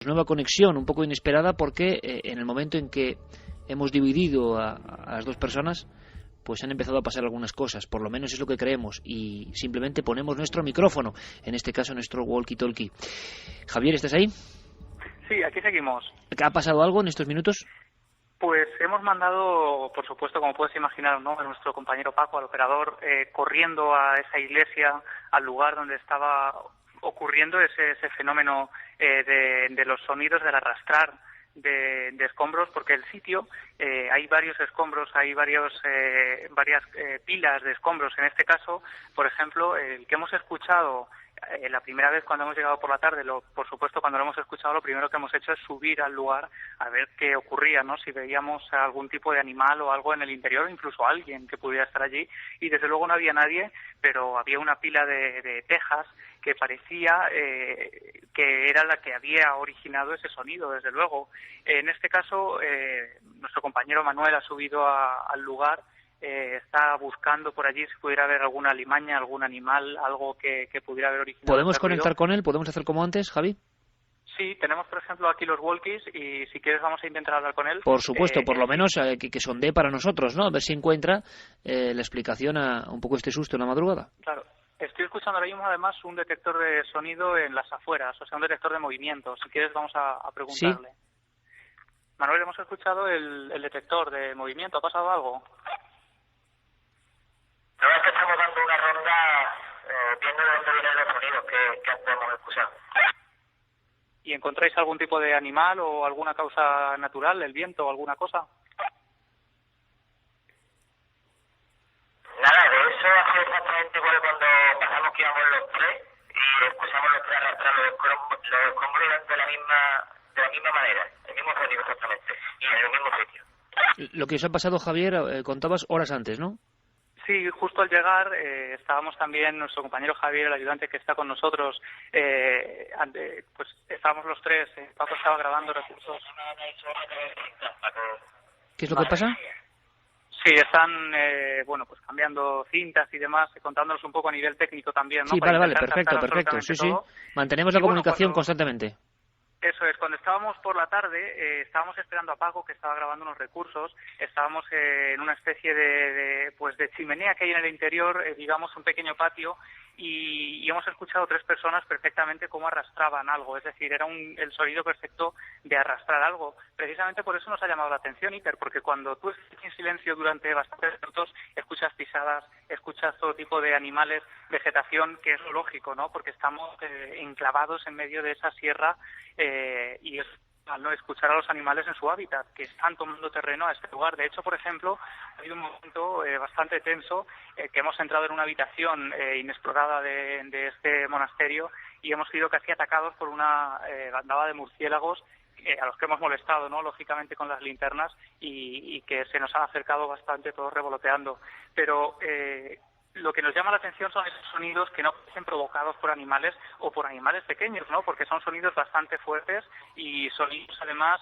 Nueva conexión, un poco inesperada, porque en el momento en que hemos dividido a las dos personas, pues han empezado a pasar algunas cosas, por lo menos es lo que creemos, y simplemente ponemos nuestro micrófono, en este caso nuestro walkie-talkie. Javier, ¿estás ahí? Sí, aquí seguimos. ¿Ha pasado algo en estos minutos? Pues hemos mandado, por supuesto, como puedes imaginar, ¿no?, a nuestro compañero Paco, al operador, corriendo a esa iglesia, al lugar donde estaba ocurriendo ese fenómeno de los sonidos, del arrastrar de escombros, porque el sitio, hay varios escombros, hay varias pilas de escombros. En este caso, por ejemplo, el que hemos escuchado la primera vez cuando hemos llegado por la tarde, por supuesto, cuando lo hemos escuchado, lo primero que hemos hecho es subir al lugar a ver qué ocurría, ¿no? Si veíamos algún tipo de animal o algo en el interior, o incluso alguien que pudiera estar allí, y desde luego no había nadie, pero había una pila de tejas que parecía que era la que había originado ese sonido, desde luego. En este caso, nuestro compañero Manuel ha subido al lugar. Está buscando por allí si pudiera haber alguna alimaña, algún animal, algo que pudiera haber originado. ¿Podemos conectar con él? ¿Podemos hacer como antes, Javi? Sí, tenemos por ejemplo aquí los walkies y si quieres vamos a intentar hablar con él. Por supuesto, por lo menos que sondee para nosotros, ¿no? A ver si encuentra la explicación a un poco este susto en la madrugada. Claro. Estoy escuchando ahora mismo además un detector de sonido en las afueras, o sea, un detector de movimiento. Si quieres vamos a preguntarle. ¿Sí? Manuel, hemos escuchado el detector de movimiento. ¿Ha pasado algo? No, es que estamos dando una ronda viendo de dónde vienen los sonidos que antes hemos escuchado. ¿Y encontráis algún tipo de animal o alguna causa natural, el viento o alguna cosa? Nada, de eso hace exactamente igual cuando pasamos que íbamos los tres y escuchamos los tres arrastrar los escombros de la misma manera, el mismo sonido exactamente, y en el mismo sitio. Lo que os ha pasado, Javier, contabas horas antes, ¿no? Sí, justo al llegar estábamos también, nuestro compañero Javier, el ayudante que está con nosotros, pues estábamos los tres, Paco estaba grabando recursos. ¿Qué es lo que pasa? Sí, están pues cambiando cintas y demás, contándonos un poco a nivel técnico también, ¿no? Sí, vale, perfecto, sí, sí. Mantenemos la comunicación constantemente. Eso es, cuando estábamos por la tarde, estábamos esperando a Paco, que estaba grabando unos recursos, estábamos en una especie de chimenea que hay en el interior, digamos un pequeño patio, y hemos escuchado tres personas perfectamente cómo arrastraban algo, es decir, era el sonido perfecto de arrastrar algo. Precisamente por eso nos ha llamado la atención, Iker, porque cuando tú estás en silencio durante bastantes minutos, escuchas pisadas, escuchas todo tipo de animales, vegetación, que es lo lógico, ¿no? Porque estamos enclavados en medio de esa sierra y es al no escuchar a los animales en su hábitat, que están tomando terreno a este lugar. De hecho, por ejemplo, ha habido un momento bastante tenso que hemos entrado en una habitación inexplorada de este monasterio y hemos sido casi atacados por una bandada de murciélagos a los que hemos molestado, ¿no?, lógicamente con las linternas y que se nos han acercado bastante, todos revoloteando. Pero lo que nos llama la atención son esos sonidos que no parecen provocados por animales o por animales pequeños, ¿no? Porque son sonidos bastante fuertes y sonidos además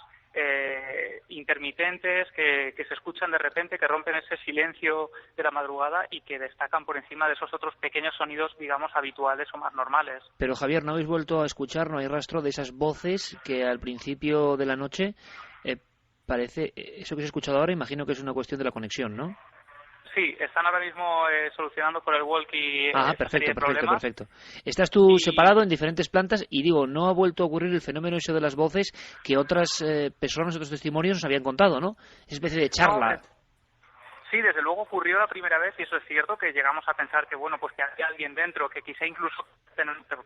intermitentes que se escuchan de repente, que rompen ese silencio de la madrugada y que destacan por encima de esos otros pequeños sonidos, digamos, habituales o más normales. Pero Javier, ¿no habéis vuelto a escuchar, no hay rastro de esas voces que al principio de la noche parece, eso que se ha escuchado ahora, imagino que es una cuestión de la conexión, ¿no? Sí, están ahora mismo solucionando por el walkie. Perfecto. Estás tú separado en diferentes plantas y digo, no ha vuelto a ocurrir el fenómeno eso de las voces que otras personas, otros testimonios nos habían contado, ¿no? Esa especie de charla. No, sí, desde luego ocurrió la primera vez y eso es cierto, que llegamos a pensar que, bueno, pues que había alguien dentro, que quizá incluso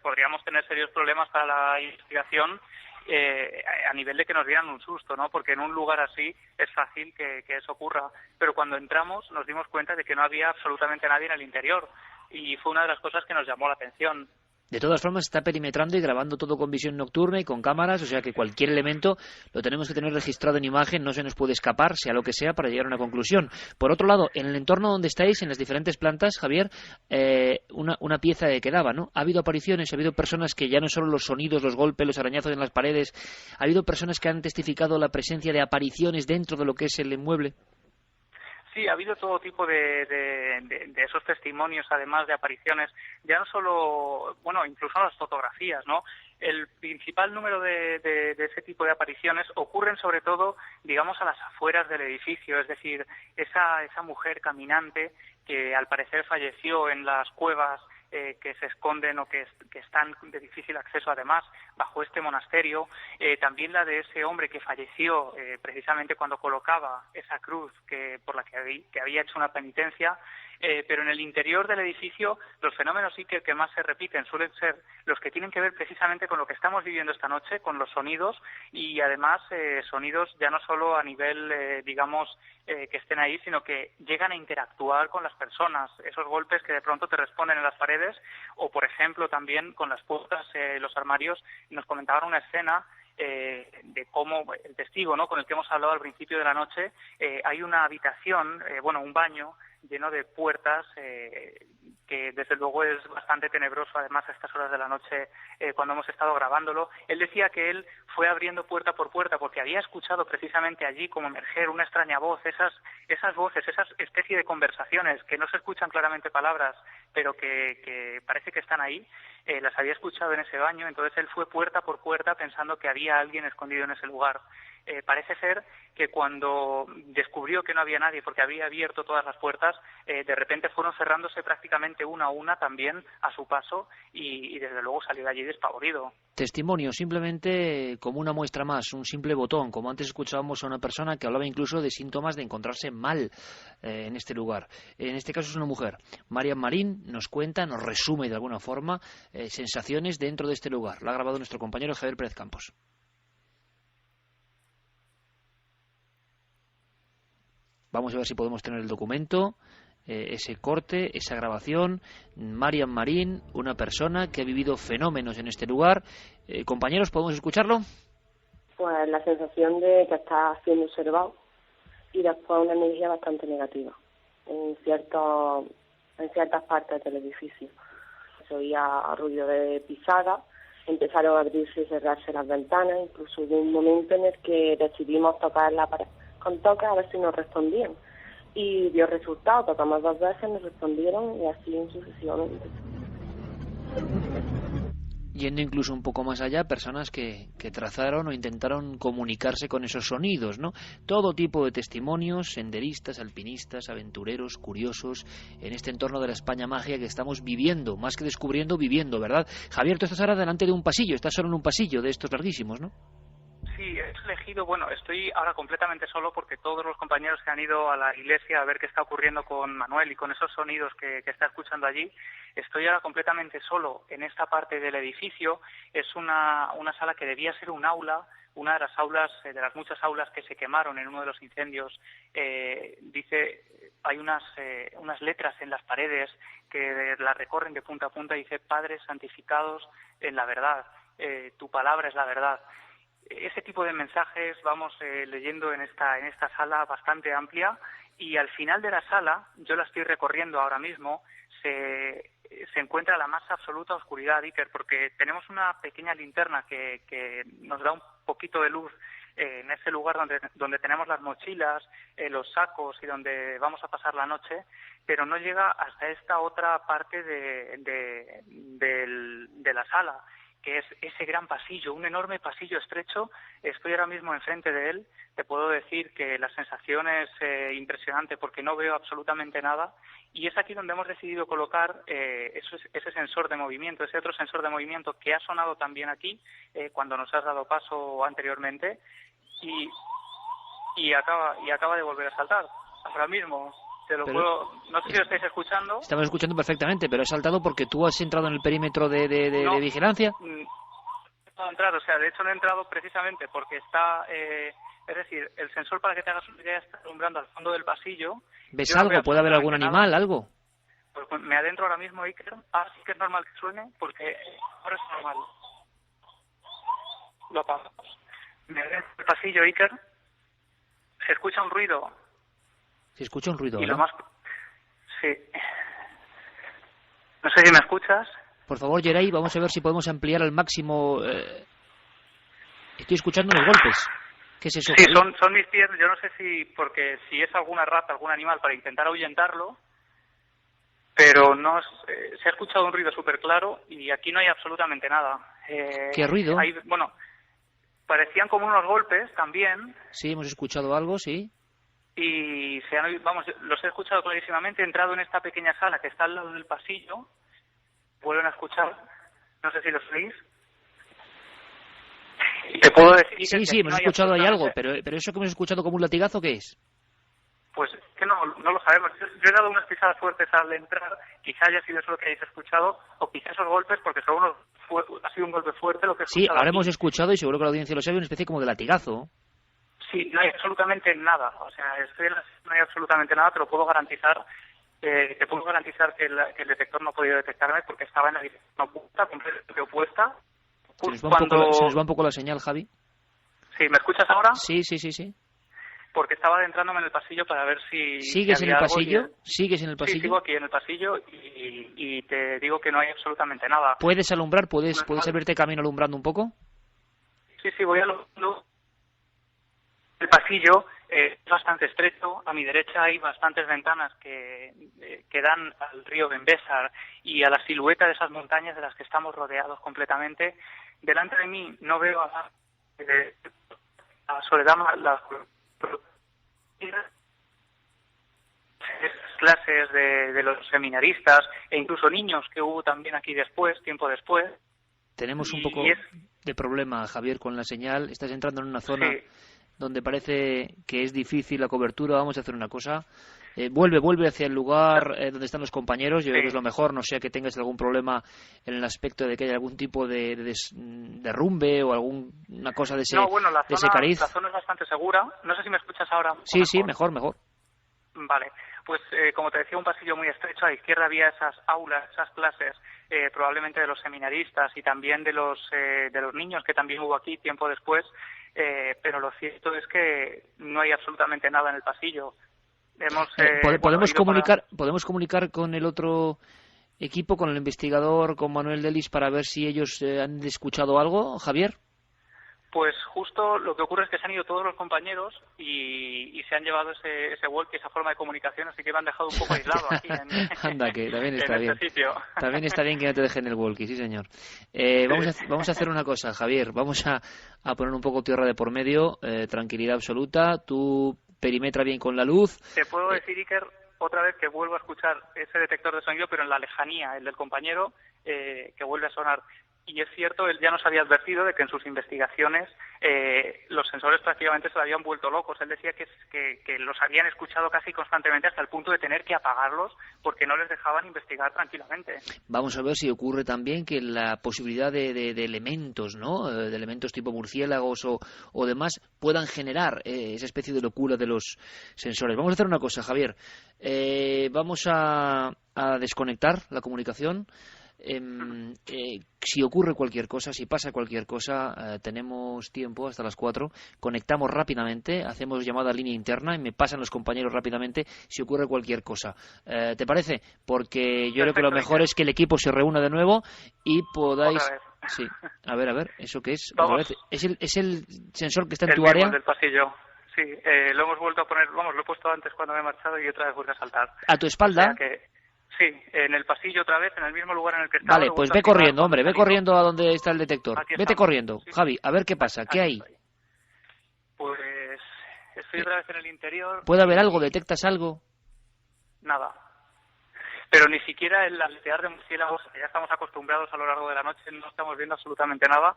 podríamos tener serios problemas para la investigación a nivel de que nos dieran un susto, ¿no? Porque en un lugar así es fácil que eso ocurra. Pero cuando entramos nos dimos cuenta de que no había absolutamente nadie en el interior y fue una de las cosas que nos llamó la atención. De todas formas, está perimetrando y grabando todo con visión nocturna y con cámaras, o sea que cualquier elemento lo tenemos que tener registrado en imagen, no se nos puede escapar, sea lo que sea, para llegar a una conclusión. Por otro lado, en el entorno donde estáis, en las diferentes plantas, Javier, una pieza que quedaba, ¿no? Ha habido apariciones, ha habido personas que ya no solo los sonidos, los golpes, los arañazos en las paredes, ha habido personas que han testificado la presencia de apariciones dentro de lo que es el inmueble. Sí, ha habido todo tipo de esos testimonios, además de apariciones, ya no solo, bueno, incluso las fotografías, ¿no? el principal número de ese tipo de apariciones ocurren sobre todo, digamos, a las afueras del edificio, es decir, esa mujer caminante que al parecer falleció en las cuevas que se esconden o que están de difícil acceso además bajo este monasterio, también la de ese hombre que falleció precisamente cuando colocaba esa cruz por la que había hecho una penitencia, pero en el interior del edificio los fenómenos sí que más se repiten suelen ser los que tienen que ver precisamente con lo que estamos viviendo esta noche, con los sonidos y además sonidos ya no solo a nivel, digamos, que estén ahí, sino que llegan a interactuar con las personas, esos golpes que de pronto te responden en las paredes o, por ejemplo, también con las puertas, los armarios. Nos comentaban una escena de cómo el testigo, ¿no?, con el que hemos hablado al principio de la noche, hay una habitación, un baño lleno de puertas que desde luego es bastante tenebroso, además a estas horas de la noche cuando hemos estado grabándolo. Él decía que él fue abriendo puerta por puerta porque había escuchado precisamente allí como emerger una extraña voz, esas voces, esas especie de conversaciones que no se escuchan claramente palabras, pero que parece que están ahí, las había escuchado en ese baño. Entonces él fue puerta por puerta pensando que había alguien escondido en ese lugar. Parece ser que cuando descubrió que no había nadie porque había abierto todas las puertas, de repente fueron cerrándose prácticamente una a una también a su paso y desde luego salió de allí despavorido. Testimonio, simplemente como una muestra más, un simple botón, como antes escuchábamos a una persona que hablaba incluso de síntomas de encontrarse mal en este lugar. En este caso es una mujer. Marian Marín nos cuenta, nos resume de alguna forma sensaciones dentro de este lugar. La ha grabado nuestro compañero Javier Pérez Campos. Vamos a ver si podemos tener el documento, ese corte, esa grabación. Marian Marín, una persona que ha vivido fenómenos en este lugar. Compañeros, ¿podemos escucharlo? Pues la sensación de que está siendo observado y después una energía bastante negativa en ciertas partes del edificio. Se oía ruido de pisadas, empezaron a abrirse y cerrarse las ventanas, incluso hubo un momento en el que decidimos tocar la pared con toques a ver si nos respondían. Y dio resultado, tocamos 2 veces, nos respondieron y así sucesivamente. Yendo incluso un poco más allá, personas que trazaron o intentaron comunicarse con esos sonidos, ¿no? Todo tipo de testimonios, senderistas, alpinistas, aventureros, curiosos, en este entorno de la España mágica que estamos viviendo, más que descubriendo, viviendo, ¿verdad? Javier, tú estás ahora delante de un pasillo, estás solo en un pasillo de estos larguísimos, ¿no? Sí, he elegido, estoy ahora completamente solo porque todos los compañeros que han ido a la iglesia a ver qué está ocurriendo con Manuel y con esos sonidos que está escuchando allí, estoy ahora completamente solo en esta parte del edificio. Es una sala que debía ser un aula, una de las aulas, de las muchas aulas que se quemaron en uno de los incendios. Hay unas letras en las paredes que las recorren de punta a punta, dice: Padres santificados en la verdad, tu palabra es la verdad. Ese tipo de mensajes vamos leyendo en esta sala bastante amplia, y al final de la sala, yo la estoy recorriendo ahora mismo, se encuentra la más absoluta oscuridad, Iker, porque tenemos una pequeña linterna que nos da un poquito de luz en ese lugar donde tenemos las mochilas, los sacos y donde vamos a pasar la noche, pero no llega hasta esta otra parte de la sala, que es ese gran pasillo, un enorme pasillo estrecho. Estoy ahora mismo enfrente de él. Te puedo decir que la sensación es impresionante porque no veo absolutamente nada, y es aquí donde hemos decidido colocar ese sensor de movimiento, ese otro sensor de movimiento que ha sonado también aquí cuando nos has dado paso anteriormente, y acaba de volver a saltar ahora mismo. No sé si lo estáis escuchando. Estamos escuchando perfectamente, pero he saltado porque tú has entrado en el perímetro de vigilancia. No he entrado, de hecho no he entrado precisamente porque está, es decir, el sensor, para que te hagas una idea, está alumbrando al fondo del pasillo. ¿Ves algo? ¿Puede haber algún animal, algo? Pues me adentro ahora mismo, Iker. Ahora sí que es normal que suene, porque ahora es normal. Lo apagamos. Me adentro del pasillo, Iker. Se escucha un ruido. Se escucha un ruido, y ¿no? Sí. No sé si me escuchas. Por favor, Geray, vamos a ver si podemos ampliar al máximo. Estoy escuchando unos golpes. ¿Qué es eso? Sí, son mis pies. Yo no sé si es alguna rata, algún animal, para intentar ahuyentarlo, pero no se ha escuchado un ruido súper claro y aquí no hay absolutamente nada. ¿Qué ruido? Parecían como unos golpes también. Sí, hemos escuchado algo, sí. Y los he escuchado clarísimamente. He entrado en esta pequeña sala que está al lado del pasillo. Vuelven a escuchar. No sé si los oís. Y te puedo decir sí, hemos escuchado ahí algo, pero eso que hemos escuchado como un latigazo, ¿qué es? Pues es que no lo sabemos. Yo he dado unas pisadas fuertes al entrar, quizá haya sido eso lo que hayáis escuchado, o quizá esos golpes, porque ha sido un golpe fuerte lo que he escuchado. Sí, ahora aquí. Hemos escuchado, y seguro que la audiencia lo sabe, una especie como de latigazo. Sí, no hay absolutamente nada. O sea, no hay absolutamente nada, te lo puedo garantizar. Te puedo garantizar que el detector no ha podido detectarme porque estaba en la dirección opuesta, completamente opuesta. Se nos va un poco la señal, Javi. Sí, ¿me escuchas ahora? Sí. Porque estaba adentrándome en el pasillo para ver si... ¿Sigues en el pasillo? ¿Sigues en el pasillo? Sí, sigo aquí en el pasillo y te digo que no hay absolutamente nada. ¿Puedes alumbrar? ¿Puedes abrirte camino alumbrando un poco? Sí, voy alumbrando. El pasillo es bastante estrecho. A mi derecha hay bastantes ventanas que dan al río Benbésar y a la silueta de esas montañas de las que estamos rodeados completamente. Delante de mí no veo a Soledad, clases de los seminaristas e incluso niños que hubo también aquí tiempo después. Tenemos un poco de problema, Javier, con la señal. Estás entrando en una zona donde parece que es difícil la cobertura. Vamos a hacer una cosa. Vuelve hacia el lugar donde están los compañeros. Yo creo que es lo mejor, no sea que tengas algún problema en el aspecto de que haya algún tipo de derrumbe o alguna cosa de ese cariz. La zona es bastante segura. No sé si me escuchas ahora. Sí, mejor. Vale, pues como te decía, un pasillo muy estrecho. A la izquierda había esas aulas, esas clases, probablemente de los seminaristas y también de los niños que también hubo aquí tiempo después. Pero lo cierto es que no hay absolutamente nada en el pasillo. ¿Podemos comunicar con el otro equipo, con el investigador, con Manuel Delis, para ver si ellos han escuchado algo, Javier? Pues justo lo que ocurre es que se han ido todos los compañeros y se han llevado ese walkie, esa forma de comunicación, así que me han dejado un poco aislado aquí Anda, que también está bien. Este sitio. También está bien que no te dejen el walkie, sí señor. Vamos a hacer una cosa, Javier. Vamos a poner un poco tierra de por medio, tranquilidad absoluta. Tú perimetra bien con la luz. Te puedo decir, Iker, otra vez que vuelvo a escuchar ese detector de sonido, pero en la lejanía, el del compañero, que vuelve a sonar. Y es cierto, él ya nos había advertido de que en sus investigaciones los sensores prácticamente se lo habían vuelto locos. Él decía que los habían escuchado casi constantemente hasta el punto de tener que apagarlos porque no les dejaban investigar tranquilamente. Vamos a ver si ocurre también que la posibilidad de elementos, ¿no? De elementos tipo murciélagos o demás puedan generar esa especie de locura de los sensores. Vamos a hacer una cosa, Javier. Vamos a desconectar la comunicación. Si ocurre cualquier cosa, si pasa cualquier cosa, tenemos tiempo hasta las 4, conectamos rápidamente, hacemos llamada a línea interna y me pasan los compañeros rápidamente si ocurre cualquier cosa. ¿Te parece? Porque yo creo que lo mejor es que el equipo se reúna de nuevo y podáis... Sí, a ver, ¿eso qué es? ¿Es el sensor que está en tu área? Del pasillo. Sí, lo hemos vuelto a poner, lo he puesto antes cuando me he marchado y otra vez vuelve a saltar. ¿A tu espalda? O sea que... Sí, en el pasillo otra vez, en el mismo lugar en el que estaba. Vale, pues ve corriendo, hombre, ve corriendo a donde está el detector. Vete corriendo, sí. Javi, a ver qué pasa, ¿qué hay? Pues estoy otra vez en el interior. ¿Puede haber algo? ¿Detectas algo? Nada. Pero ni siquiera el aletear de murciélagos, ya estamos acostumbrados a lo largo de la noche, no estamos viendo absolutamente nada.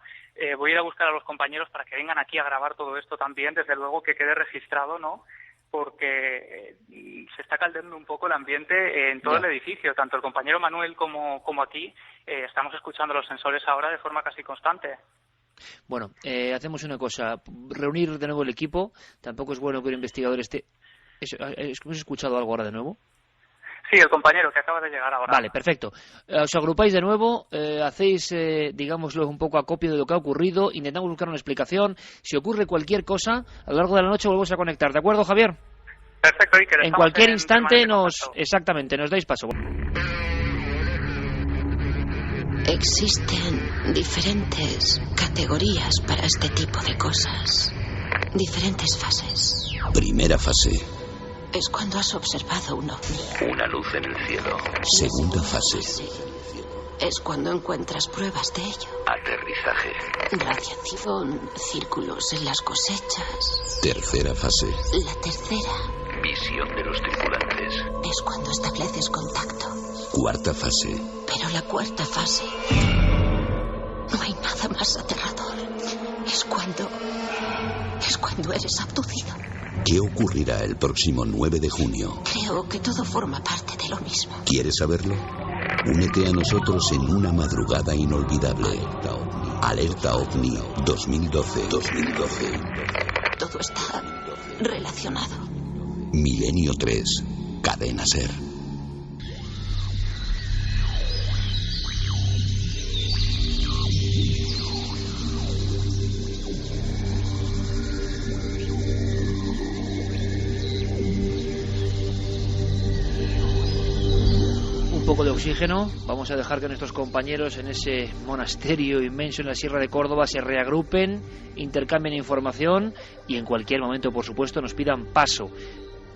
Voy a ir a buscar a los compañeros para que vengan aquí a grabar todo esto también, desde luego que quede registrado, ¿no? Porque se está caldeando un poco el ambiente en todo el edificio. Tanto el compañero Manuel como aquí estamos escuchando los sensores ahora de forma casi constante. Bueno, hacemos una cosa. Reunir de nuevo el equipo. Tampoco es bueno que el investigador esté... ¿Hemos escuchado algo ahora de nuevo? Sí, el compañero que acaba de llegar ahora. Vale, perfecto. Os agrupáis de nuevo, hacéis, digámoslo, un poco acopio de lo que ha ocurrido, intentamos buscar una explicación. Si ocurre cualquier cosa, a lo largo de la noche volvemos a conectar. ¿De acuerdo, Javier? Perfecto, Iker. En cualquier instante nos dais paso. Existen diferentes categorías para este tipo de cosas. Diferentes fases. Primera fase. Es cuando has observado un ovni. Una luz en el cielo. Segunda fase. es cuando encuentras pruebas de ello. Aterrizaje. Radiación, círculos en las cosechas. Tercera fase. La tercera Visión de los tripulantes. es cuando estableces contacto. Cuarta fase. Pero la cuarta fase... no hay nada más aterrador. Es cuando eres abducido. ¿Qué ocurrirá el próximo 9 de junio? Creo que todo forma parte de lo mismo. ¿Quieres saberlo? Únete a nosotros en una madrugada inolvidable. Alerta OVNI 2012. Todo está relacionado. Milenio 3. Cadena SER. Un poco de oxígeno, vamos a dejar que nuestros compañeros en ese monasterio inmenso en la Sierra de Córdoba se reagrupen, intercambien información y en cualquier momento, por supuesto, nos pidan paso.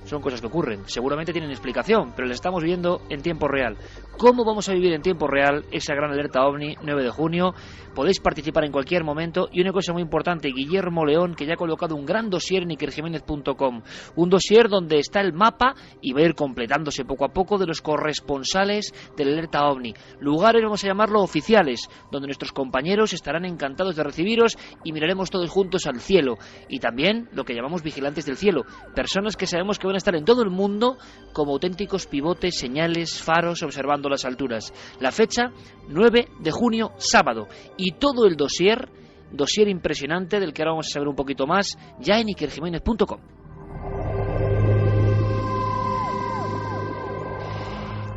Son cosas que ocurren, seguramente tienen explicación, pero las estamos viviendo en tiempo real. ¿Cómo vamos a vivir en tiempo real esa gran alerta OVNI 9 de junio? Podéis participar en cualquier momento y una cosa muy importante, Guillermo León, que ya ha colocado un gran dossier en ikerjiménez.com, un dossier donde está el mapa y va a ir completándose poco a poco de los corresponsales de la alerta OVNI. Lugares, vamos a llamarlo oficiales, donde nuestros compañeros estarán encantados de recibiros y miraremos todos juntos al cielo. Y también lo que llamamos vigilantes del cielo, personas que sabemos que van a estar en todo el mundo como auténticos pivotes, señales, faros, observando las alturas. La fecha, 9 de junio, sábado. Y todo el dossier impresionante del que ahora vamos a saber un poquito más, ya en ikerjiménez.com.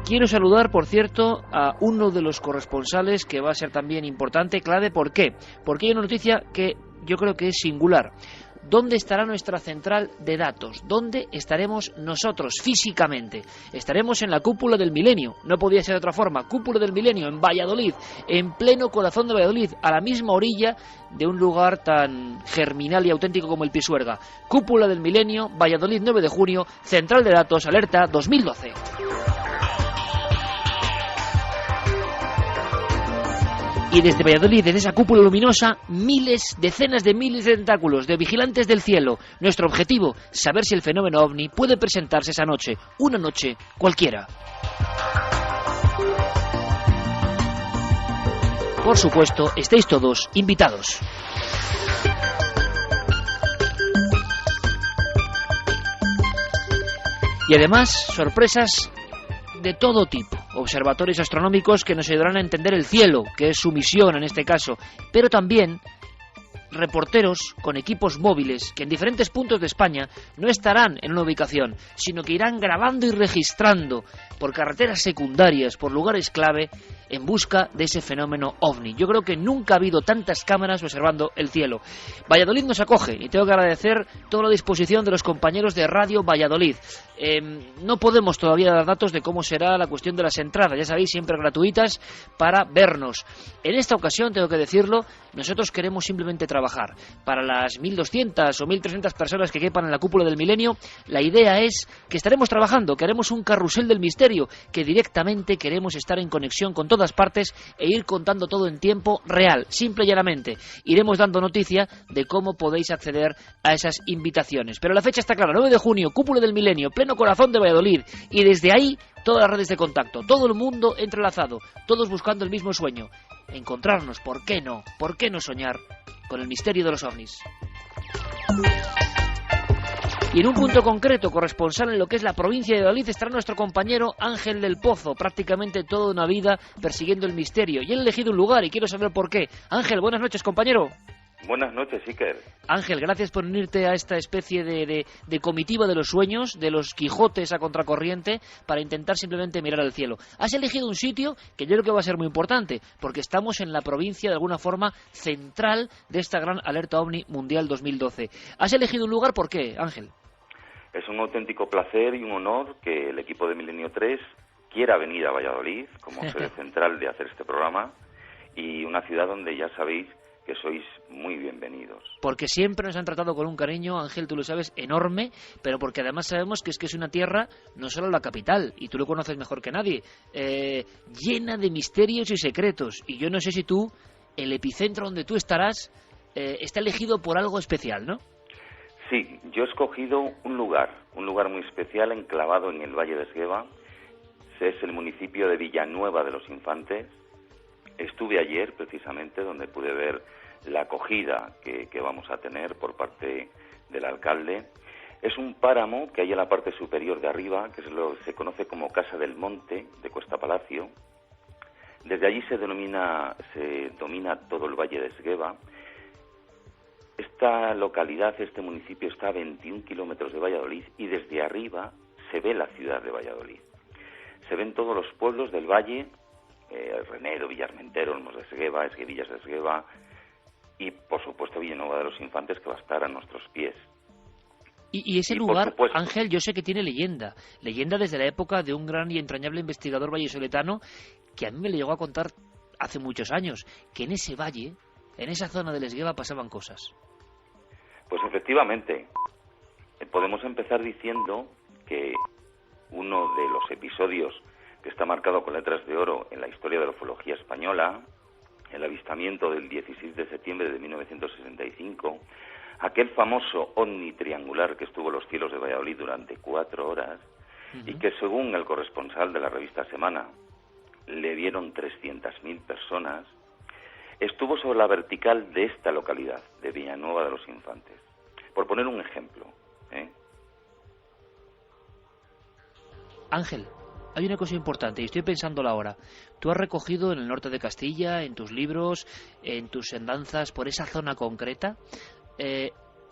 Quiero saludar, por cierto, a uno de los corresponsales que va a ser también importante, clave. ¿Por qué? Porque hay una noticia que yo creo que es singular. ¿Dónde estará nuestra central de datos? ¿Dónde estaremos nosotros físicamente? Estaremos en la Cúpula del Milenio, no podía ser de otra forma. Cúpula del Milenio en Valladolid, en pleno corazón de Valladolid, a la misma orilla de un lugar tan germinal y auténtico como el Pisuerga. Cúpula del Milenio, Valladolid, 9 de junio, central de datos, alerta 2012. Y desde Valladolid, desde esa cúpula luminosa, decenas de miles de tentáculos de vigilantes del cielo. Nuestro objetivo, saber si el fenómeno OVNI puede presentarse esa noche, una noche cualquiera. Por supuesto, estáis todos invitados. Y además, sorpresas de todo tipo, observatorios astronómicos que nos ayudarán a entender el cielo, que es su misión en este caso, pero también reporteros con equipos móviles que en diferentes puntos de España no estarán en una ubicación, sino que irán grabando y registrando por carreteras secundarias, por lugares clave, en busca de ese fenómeno OVNI. Yo creo que nunca ha habido tantas cámaras observando el cielo. Valladolid nos acoge y tengo que agradecer toda la disposición de los compañeros de Radio Valladolid. No podemos todavía dar datos de cómo será la cuestión de las entradas, ya sabéis, siempre gratuitas para vernos. En esta ocasión, tengo que decirlo, nosotros queremos simplemente trabajar. Para las 1.200 o 1.300 personas que quepan en la Cúpula del Milenio, la idea es que estaremos trabajando, que haremos un carrusel del misterio, que directamente queremos estar en conexión con todas partes e ir contando todo en tiempo real, simple y llanamente. Iremos dando noticia de cómo podéis acceder a esas invitaciones. Pero la fecha está clara, 9 de junio, Cúpula del Milenio, pleno corazón de Valladolid, y desde ahí todas las redes de contacto, todo el mundo entrelazado, todos buscando el mismo sueño, encontrarnos, ¿por qué no? ¿Por qué no soñar con el misterio de los ovnis? Y en un punto concreto, corresponsal en lo que es la provincia de Valladolid, estará nuestro compañero Ángel del Pozo, prácticamente toda una vida persiguiendo el misterio. Y él ha elegido un lugar y quiero saber por qué. Ángel, buenas noches, compañero. Buenas noches, Iker. Ángel, gracias por unirte a esta especie de comitiva de los sueños, de los Quijotes a contracorriente, para intentar simplemente mirar al cielo. Has elegido un sitio que yo creo que va a ser muy importante, porque estamos en la provincia, de alguna forma, central de esta gran alerta OVNI mundial 2012. ¿Has elegido un lugar? ¿Por qué, Ángel? Es un auténtico placer y un honor que el equipo de Milenio 3 quiera venir a Valladolid como sede central de hacer este programa, y una ciudad donde ya sabéis que sois muy bienvenidos. Porque siempre nos han tratado con un cariño, Ángel, tú lo sabes, enorme, pero porque además sabemos que es una tierra, no solo la capital, y tú lo conoces mejor que nadie, llena de misterios y secretos. Y yo no sé si tú, el epicentro donde tú estarás, está elegido por algo especial, ¿no? Sí, yo he escogido un lugar muy especial enclavado en el Valle de Esgueva. Es el municipio de Villanueva de los Infantes. Estuve ayer, precisamente, donde pude ver la acogida que vamos a tener por parte del alcalde. Es un páramo que hay en la parte superior de arriba, que es lo que se conoce como Casa del Monte, de Cuesta Palacio. Desde allí se domina todo el Valle de Esgueva. Esta localidad, este municipio, está a 21 kilómetros de Valladolid y desde arriba se ve la ciudad de Valladolid. Se ven todos los pueblos del valle, Renedo, Villarmentero, Olmos de Esgueva, Esguevillas de Esgueva y, por supuesto, Villanueva de los Infantes, que va a estar a nuestros pies. Y ese lugar, Ángel, yo sé que tiene leyenda desde la época de un gran y entrañable investigador vallisoletano que a mí me le llegó a contar hace muchos años, que en ese valle, en esa zona del Esgueva, pasaban cosas. Pues efectivamente, podemos empezar diciendo que uno de los episodios que está marcado con letras de oro en la historia de la ufología española, el avistamiento del 16 de septiembre de 1965, aquel famoso ovni triangular que estuvo en los cielos de Valladolid durante 4 horas, y que según el corresponsal de la revista Semana, le vieron 300.000 personas, estuvo sobre la vertical de esta localidad, de Villanueva de los Infantes. Por poner un ejemplo, Ángel, hay una cosa importante y estoy pensándola ahora. Tú has recogido en el norte de Castilla, en tus libros, en tus andanzas por esa zona concreta,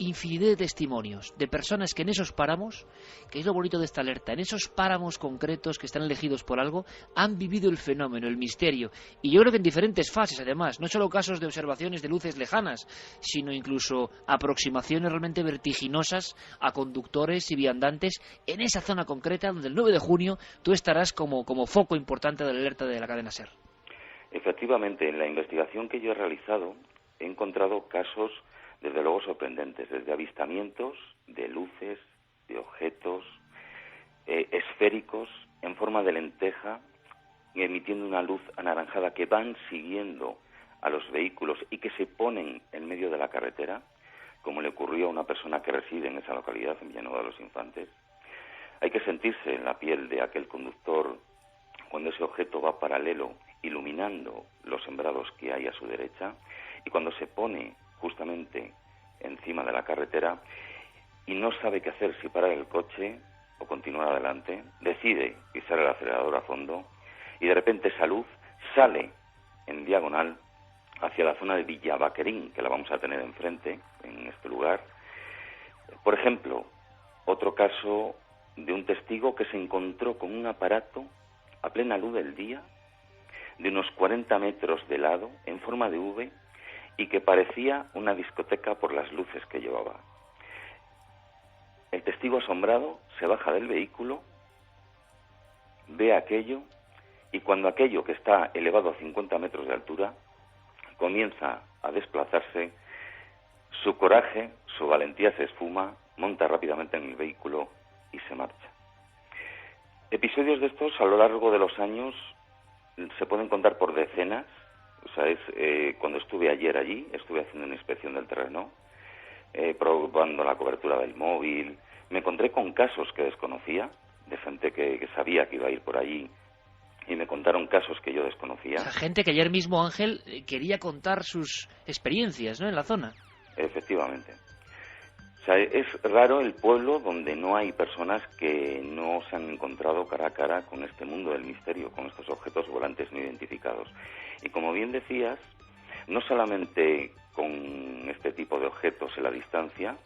infinidad de testimonios de personas que en esos páramos, que es lo bonito de esta alerta, en esos páramos concretos que están elegidos por algo, han vivido el fenómeno, el misterio, y yo creo que en diferentes fases además, no solo casos de observaciones de luces lejanas, sino incluso aproximaciones realmente vertiginosas a conductores y viandantes en esa zona concreta donde el 9 de junio tú estarás como foco importante de la alerta de la cadena SER. Efectivamente, en la investigación que yo he realizado he encontrado casos desde luego sorprendentes, desde avistamientos de luces, de objetos esféricos en forma de lenteja, emitiendo una luz anaranjada que van siguiendo a los vehículos y que se ponen en medio de la carretera, como le ocurrió a una persona que reside en esa localidad, en Villanueva de los Infantes. Hay que sentirse en la piel de aquel conductor cuando ese objeto va paralelo, iluminando los sembrados que hay a su derecha, y cuando se pone justamente encima de la carretera y no sabe qué hacer, si parar el coche o continuar adelante, decide pisar el acelerador a fondo y de repente esa luz sale en diagonal hacia la zona de Villavaquerín, que la vamos a tener enfrente en este lugar. Por ejemplo, otro caso de un testigo que se encontró con un aparato a plena luz del día, de unos 40 metros de lado, en forma de V, y que parecía una discoteca por las luces que llevaba. El testigo asombrado se baja del vehículo, ve aquello, y cuando aquello que está elevado a 50 metros de altura comienza a desplazarse, su coraje, su valentía se esfuma, monta rápidamente en el vehículo y se marcha. Episodios de estos a lo largo de los años se pueden contar por decenas. O sea, cuando estuve ayer allí, estuve haciendo una inspección del terreno, probando la cobertura del móvil. Me encontré con casos que desconocía, de gente que sabía que iba a ir por allí, y me contaron casos que yo desconocía. O sea, gente que ayer mismo, Ángel, quería contar sus experiencias, ¿no?, en la zona. Efectivamente. O sea, es raro el pueblo donde no hay personas que no se han encontrado cara a cara con este mundo del misterio, con estos objetos volantes no identificados. Y como bien decías, no solamente con este tipo de objetos en la distancia,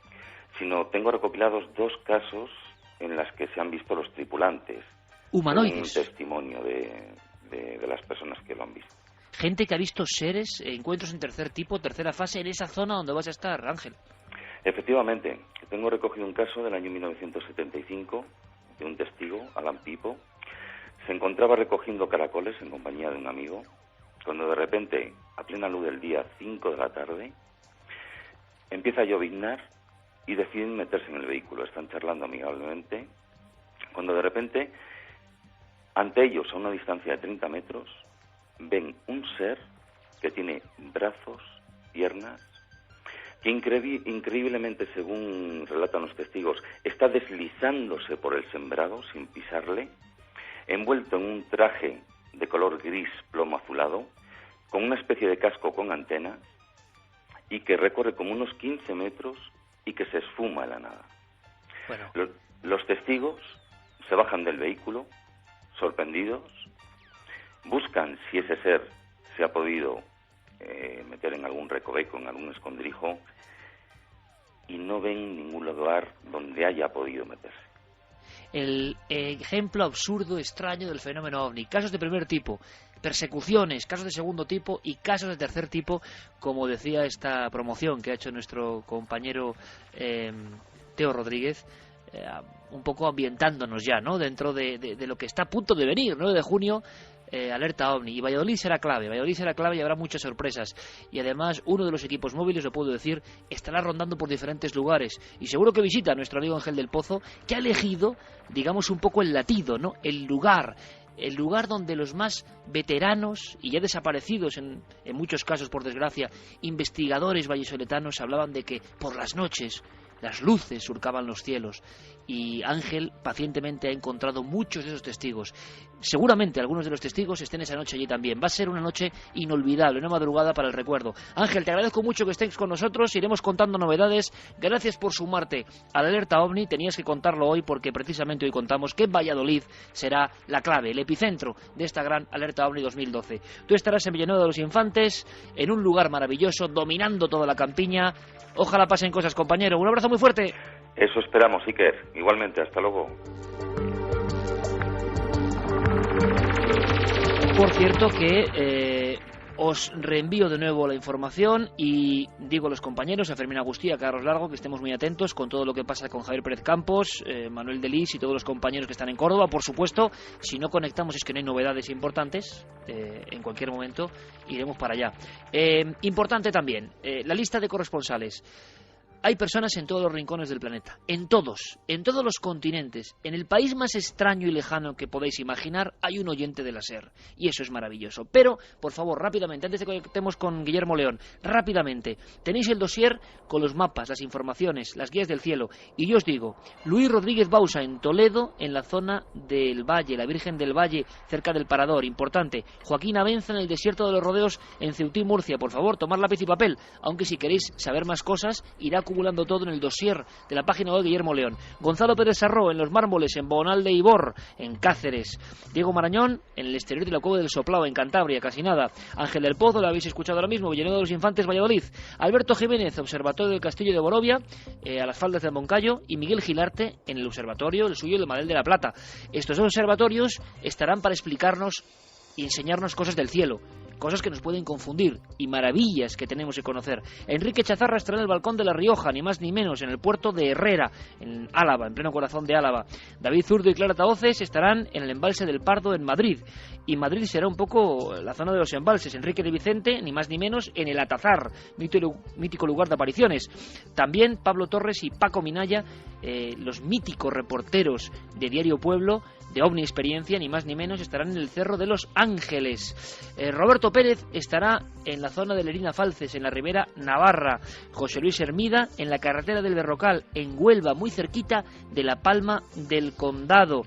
sino tengo recopilados 2 casos en las que se han visto los tripulantes. Humanoides. Un testimonio de las personas que lo han visto. Gente que ha visto seres, encuentros en tercer tipo, tercera fase, en esa zona donde vas a estar, Ángel. Efectivamente, tengo recogido un caso del año 1975 de un testigo, Alan Pipo. Se encontraba recogiendo caracoles en compañía de un amigo cuando de repente, a plena luz del día, 5 de la tarde, empieza a lloviznar y deciden meterse en el vehículo. Están charlando amigablemente, cuando de repente, ante ellos, a una distancia de 30 metros, ven un ser que tiene brazos, piernas, que increíblemente, según relatan los testigos, está deslizándose por el sembrado sin pisarle, envuelto en un traje de color gris plomo azulado, con una especie de casco con antenas, y que recorre como unos 15 metros y que se esfuma de la nada. Bueno. Los testigos se bajan del vehículo, sorprendidos, buscan si ese ser se ha podido meter en algún recoveco, en algún escondrijo, y no ven ningún lugar donde haya podido meterse. El ejemplo absurdo, extraño del fenómeno OVNI. Casos de primer tipo, persecuciones, casos de segundo tipo y casos de tercer tipo, como decía esta promoción que ha hecho nuestro compañero Teo Rodríguez, un poco ambientándonos ya, ¿no?, dentro de lo que está a punto de venir, 9 de junio, alerta OVNI, y Valladolid será clave y habrá muchas sorpresas, y además uno de los equipos móviles, lo puedo decir, estará rondando por diferentes lugares, y seguro que visita a nuestro amigo Ángel del Pozo, que ha elegido, digamos, un poco el latido, ¿no?, el lugar donde los más veteranos y ya desaparecidos en muchos casos, por desgracia, investigadores vallisoletanos hablaban de que por las noches las luces surcaban los cielos, y Ángel pacientemente ha encontrado muchos de esos testigos. Seguramente algunos de los testigos estén esa noche allí también. Va a ser una noche inolvidable, una madrugada para el recuerdo. Ángel, te agradezco mucho que estés con nosotros, iremos contando novedades. Gracias por sumarte a la alerta OVNI. Tenías que contarlo hoy porque precisamente hoy contamos que Valladolid será la clave, el epicentro de esta gran alerta OVNI 2012. Tú estarás en Villanueva de los Infantes, en un lugar maravilloso, dominando toda la campiña. Ojalá pasen cosas, compañero. Un abrazo muy fuerte. Eso esperamos, Iker. Igualmente, hasta luego. Por cierto que os reenvío de nuevo la información y digo a los compañeros, a Fermín Agustí, a Carlos Largo, que estemos muy atentos con todo lo que pasa con Javier Pérez Campos, Manuel Delis y todos los compañeros que están en Córdoba. Por supuesto, si no conectamos es que no hay novedades importantes, en cualquier momento iremos para allá. Importante también, la lista de corresponsales. Hay personas en todos los rincones del planeta, en todos los continentes, en el país más extraño y lejano que podéis imaginar, hay un oyente de la SER, y eso es maravilloso. Pero, por favor, rápidamente, antes de que conectemos con Guillermo León, rápidamente, tenéis el dossier con los mapas, las informaciones, las guías del cielo, y yo os digo, Luis Rodríguez Bausa en Toledo, en la zona del Valle, la Virgen del Valle, cerca del Parador, importante. Joaquín Abenza en el desierto de los Rodeos, en Ceutí, Murcia. Por favor, tomad lápiz y papel, aunque si queréis saber más cosas, irá acumulando todo en el dossier de la página web de Guillermo León. Gonzalo Pérez Sarró en Los Mármoles, en Bonal de Ibor, en Cáceres. Diego Marañón en el exterior de la Cueva del Soplao, en Cantabria, casi nada. Ángel del Pozo, lo habéis escuchado ahora mismo, Villanueva de los Infantes, Valladolid. Alberto Jiménez, Observatorio del Castillo de Borovia, a las faldas del Moncayo, y Miguel Gilarte en el observatorio, el suyo, de Madel de la Plata. Estos dos observatorios estarán para explicarnos y enseñarnos cosas del cielo, cosas que nos pueden confundir y maravillas que tenemos que conocer. Enrique Chazarra estará en el balcón de La Rioja, ni más ni menos, en el puerto de Herrera, en Álava, en pleno corazón de Álava. David Zurdo y Clara Tahoces estarán en el embalse del Pardo, en Madrid. Y Madrid será un poco la zona de los embalses. Enrique de Vicente, ni más ni menos, en el Atazar, mítico lugar de apariciones. También Pablo Torres y Paco Minaya, los míticos reporteros de Diario Pueblo, de OVNI Experiencia, ni más ni menos, estarán en el Cerro de los Ángeles. Roberto Pérez estará en la zona de Lerina Falces, en la Ribera Navarra. José Luis Hermida en la carretera del Berrocal, en Huelva, muy cerquita de La Palma del Condado.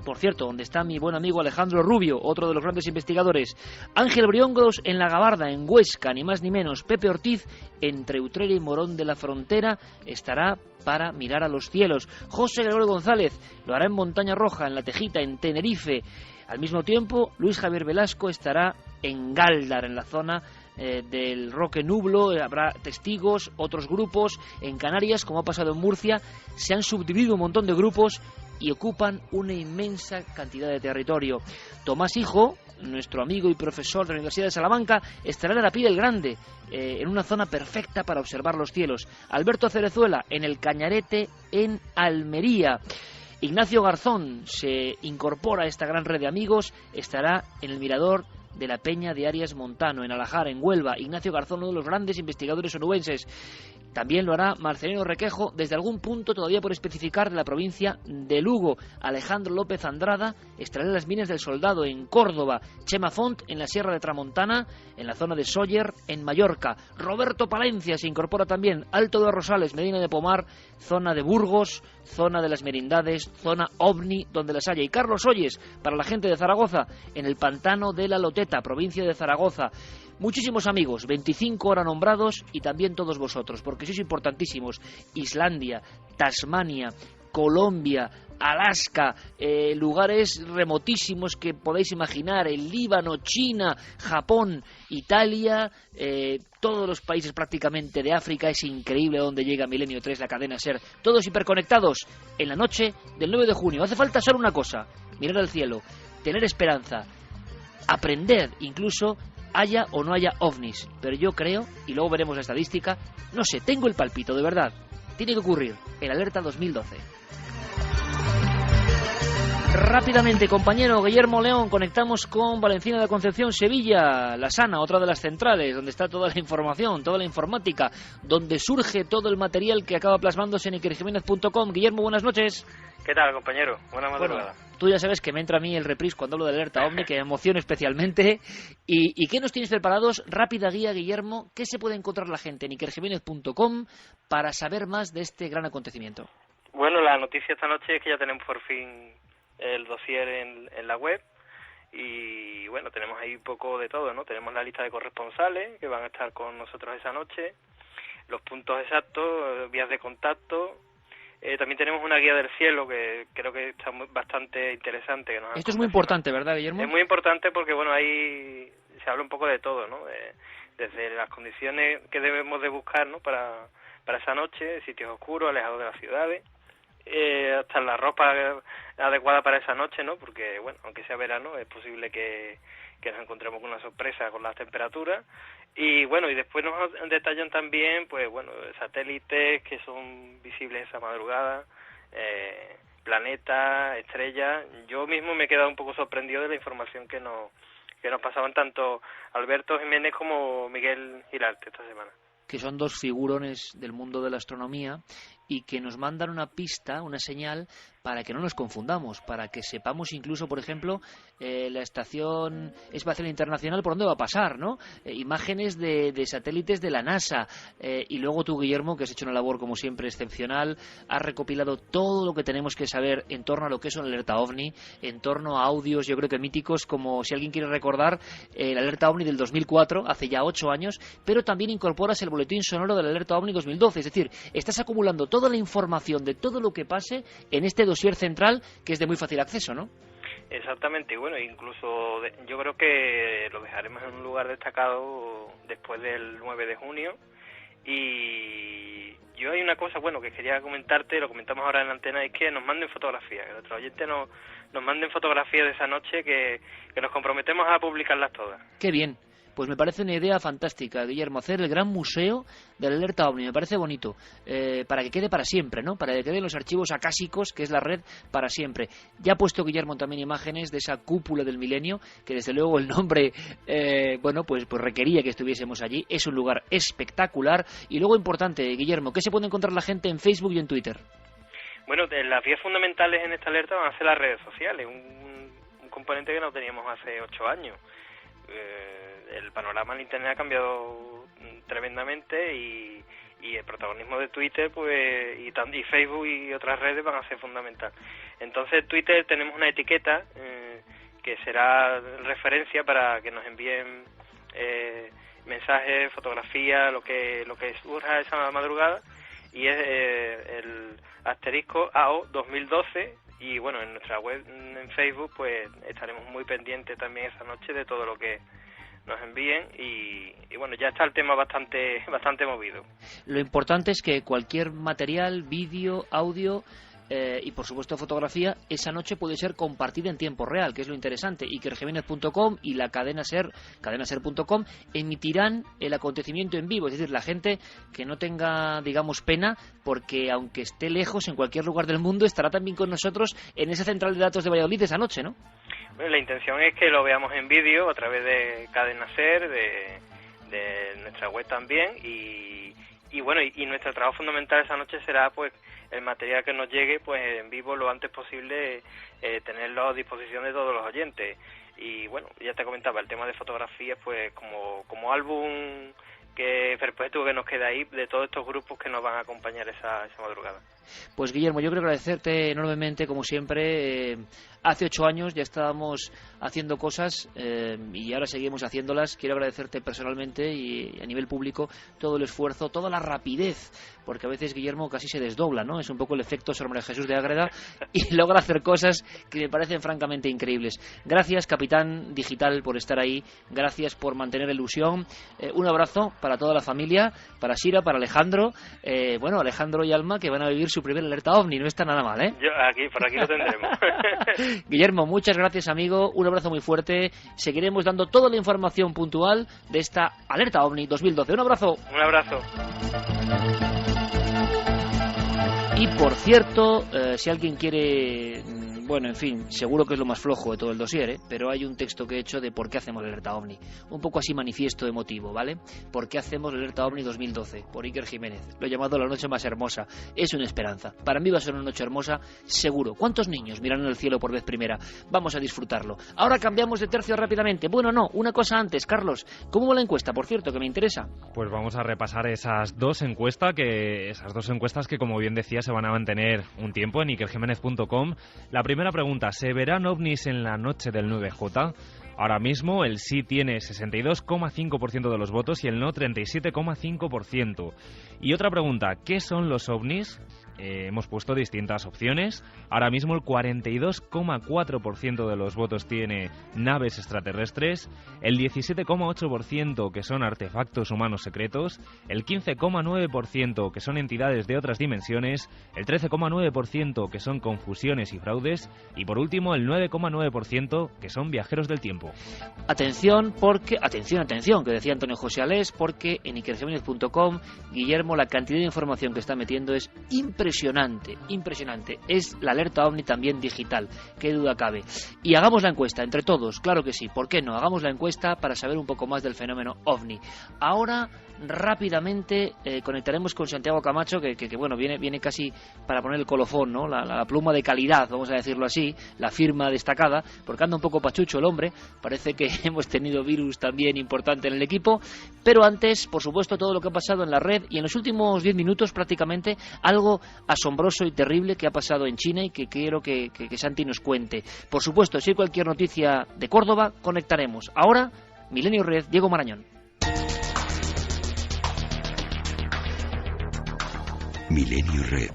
Por cierto, donde está mi buen amigo Alejandro Rubio, otro de los grandes investigadores. Ángel Briongos en La Gabarda, en Huesca, ni más ni menos. Pepe Ortiz, entre Utrera y Morón de la Frontera, estará para mirar a los cielos. José Gregorio González lo hará en Montaña Roja, en La Tejita, en Tenerife. Al mismo tiempo, Luis Javier Velasco estará en Gáldar, en la zona del Roque Nublo. Habrá testigos, otros grupos. En Canarias, como ha pasado en Murcia, se han subdividido un montón de grupos y ocupan una inmensa cantidad de territorio. Tomás Hijo, nuestro amigo y profesor de la Universidad de Salamanca, estará en Arapí del Grande, en una zona perfecta para observar los cielos. Alberto Cerezuela en el Cañarete, en Almería. Ignacio Garzón se incorpora a esta gran red de amigos, estará en el mirador de la Peña de Arias Montano, en Alajara, en Huelva. Ignacio Garzón, uno de los grandes investigadores onubenses. También lo hará Marcelino Requejo desde algún punto todavía por especificar de la provincia de Lugo. Alejandro López Andrada extraerá las minas del Soldado en Córdoba. Chema Font en la Sierra de Tramontana, en la zona de Sóller, en Mallorca. Roberto Palencia se incorpora también. Alto de Rosales, Medina de Pomar, zona de Burgos, zona de las Merindades, zona OVNI, donde las haya. Y Carlos Oyes, para la gente de Zaragoza, en el Pantano de la Loteta, provincia de Zaragoza. Muchísimos amigos, 25 ahora nombrados, y también todos vosotros, porque sois importantísimos. Islandia, Tasmania, Colombia, Alaska, lugares remotísimos que podéis imaginar, el Líbano, China, Japón, Italia, todos los países prácticamente de África. Es increíble donde llega Milenio 3, la cadena SER, todos hiperconectados en la noche del 9 de junio. Hace falta solo una cosa: mirar al cielo, tener esperanza, aprender, incluso haya o no haya ovnis. Pero yo creo, y luego veremos la estadística, no sé, tengo el palpito, de verdad, tiene que ocurrir el Alerta 2012. Rápidamente, compañero Guillermo León, conectamos con Valencina de Concepción, Sevilla, La Sana, otra de las centrales, donde está toda la información, toda la informática, donde surge todo el material que acaba plasmándose en ikerjiménez.com. Guillermo, buenas noches. ¿Qué tal, compañero? Buena madrugada. Bueno, tú ya sabes que me entra a mí el reprise cuando hablo de Alerta OVNI, que me emociona especialmente. ¿Y qué nos tienes preparados? Rápida guía, Guillermo. ¿Qué se puede encontrar la gente en ikerjiménez.com para saber más de este gran acontecimiento? Bueno, la noticia esta noche es que ya tenemos por fin el dossier en la web. Y bueno, tenemos ahí un poco de todo, ¿no? Tenemos la lista de corresponsales que van a estar con nosotros esa noche, los puntos exactos, vías de contacto. También tenemos una guía del cielo que creo que está bastante interesante. Que esto es muy importante, ¿verdad, Guillermo? Es muy importante porque, bueno, ahí se habla un poco de todo, ¿no? Desde las condiciones que debemos de buscar, ¿no? Para esa noche, sitios oscuros, alejados de las ciudades, hasta la ropa adecuada para esa noche, ¿no? Porque, bueno, aunque sea verano, es posible que nos encontremos con una sorpresa con las temperaturas. Y bueno, y después nos detallan también, pues bueno, satélites que son visibles esa madrugada, planetas, estrellas. Yo mismo me he quedado un poco sorprendido de la información que nos pasaban tanto Alberto Jiménez como Miguel Girarte esta semana. Que son dos figurones del mundo de la astronomía y que nos mandan una pista, una señal, para que no nos confundamos, para que sepamos incluso, por ejemplo, la Estación Espacial Internacional por dónde va a pasar, ¿no? Imágenes de satélites de la NASA. Y luego tú, Guillermo, que has hecho una labor como siempre excepcional, has recopilado todo lo que tenemos que saber en torno a lo que es un alerta OVNI, en torno a audios, yo creo que míticos, como si alguien quiere recordar el alerta OVNI del 2004, hace ya 8 años, pero también incorporas el boletín sonoro del alerta OVNI 2012, es decir, estás acumulando toda la información de todo lo que pase en este dossier central, que es de muy fácil acceso, ¿no? Exactamente, y bueno, incluso yo creo que lo dejaremos en un lugar destacado después del 9 de junio. Y yo hay una cosa, bueno, que quería comentarte, lo comentamos ahora en la antena, es que nos manden fotografías, que nuestros oyentes nos manden fotografías de esa noche, que nos comprometemos a publicarlas todas. ¡Qué bien! Pues me parece una idea fantástica, Guillermo, hacer el gran museo del alerta OVNI, me parece bonito, para que quede para siempre, ¿no? Para que queden los archivos acásicos, que es la red, para siempre. Ya ha puesto Guillermo también imágenes de esa cúpula del milenio, que desde luego el nombre, bueno, pues requería que estuviésemos allí. Es un lugar espectacular. Y luego importante, Guillermo, ¿qué se puede encontrar la gente en Facebook y en Twitter? Bueno, las vías fundamentales en esta alerta van a ser las redes sociales, un componente que no teníamos hace 8 años. El panorama en Internet ha cambiado tremendamente y el protagonismo de Twitter, pues y Facebook y otras redes van a ser fundamental. Entonces, Twitter tenemos una etiqueta que será referencia para que nos envíen mensajes, fotografías, lo que surja esa madrugada, y es el asterisco AO 2012. Y bueno, en nuestra web, en Facebook, pues estaremos muy pendientes también esa noche de todo lo que nos envíen y bueno, ya está el tema bastante movido. Lo importante es que cualquier material, vídeo, audio, y por supuesto fotografía, esa noche puede ser compartida en tiempo real, que es lo interesante. IkerJiménez.com y la cadena ser.com emitirán el acontecimiento en vivo, es decir, la gente que no tenga, digamos, pena, porque aunque esté lejos, en cualquier lugar del mundo, estará también con nosotros en esa central de datos de Valladolid esa noche, ¿no? Bueno, la intención es que lo veamos en vídeo a través de Cadena Ser, de nuestra web también, y bueno, y nuestro trabajo fundamental esa noche será pues el material que nos llegue pues en vivo lo antes posible, tenerlo a disposición de todos los oyentes. Y bueno, ya te comentaba, el tema de fotografías pues como álbum que perpetuo que nos queda ahí de todos estos grupos que nos van a acompañar esa madrugada. Pues Guillermo, yo quiero agradecerte enormemente, como siempre. Hace 8 años ya estábamos haciendo cosas y ahora seguimos haciéndolas. Quiero agradecerte personalmente y a nivel público todo el esfuerzo, toda la rapidez, porque a veces Guillermo casi se desdobla, ¿no? Es un poco el efecto Sor María Jesús de Ágreda y logra hacer cosas que me parecen francamente increíbles. Gracias, Capitán Digital, por estar ahí. Gracias por mantener la ilusión. Un abrazo para toda la familia, para Sira, para Alejandro. Bueno, Alejandro y Alma, que van a vivir su primer alerta OVNI. No está nada mal, ¿eh? Por aquí lo tendremos. Guillermo, muchas gracias, amigo. Un abrazo muy fuerte. Seguiremos dando toda la información puntual de esta alerta OVNI 2012. Un abrazo. Un abrazo. Y por cierto, si alguien quiere, bueno, en fin, seguro que es lo más flojo de todo el dossier, pero hay un texto que he hecho de por qué hacemos la alerta OVNI. Un poco así manifiesto emotivo, ¿vale? ¿Por qué hacemos la alerta OVNI 2012? Por Iker Jiménez. Lo he llamado la noche más hermosa. Es una esperanza. Para mí va a ser una noche hermosa, seguro. ¿Cuántos niños miran el cielo por vez primera? Vamos a disfrutarlo. Ahora cambiamos de tercio rápidamente. Bueno, no, una cosa antes, Carlos. ¿Cómo va la encuesta, por cierto, que me interesa? Pues vamos a repasar esas dos encuestas que, como bien decía, se van a mantener un tiempo en IkerJiménez.com. La primera pregunta: ¿se verán ovnis en la noche del 9J? Ahora mismo el sí tiene 62,5% de los votos y el no 37,5%. Y otra pregunta: ¿qué son los ovnis? Hemos puesto distintas opciones. Ahora mismo el 42,4% de los votos tiene naves extraterrestres, el 17,8% que son artefactos humanos secretos, el 15,9% que son entidades de otras dimensiones, el 13,9% que son confusiones y fraudes y por último el 9,9% que son viajeros del tiempo. Atención, que decía Antonio José Alés, porque en IkerJiménez.com, Guillermo, la cantidad de información que está metiendo es impresionante. Es la alerta OVNI también digital, qué duda cabe. Y hagamos la encuesta entre todos, claro que sí, ¿por qué no? Hagamos la encuesta para saber un poco más del fenómeno OVNI. Ahora, rápidamente, conectaremos con Santiago Camacho, que bueno, viene casi para poner el colofón, ¿no? La pluma de calidad, vamos a decirlo así, la firma destacada, porque anda un poco pachucho el hombre, parece que hemos tenido virus también importante en el equipo, pero antes, por supuesto, todo lo que ha pasado en la red y en los últimos 10 minutos prácticamente, algo asombroso y terrible que ha pasado en China y que quiero que Santi nos cuente. Por supuesto, si hay cualquier noticia de Córdoba, conectaremos. Ahora, Milenio Red, Diego Marañón. Milenio Red.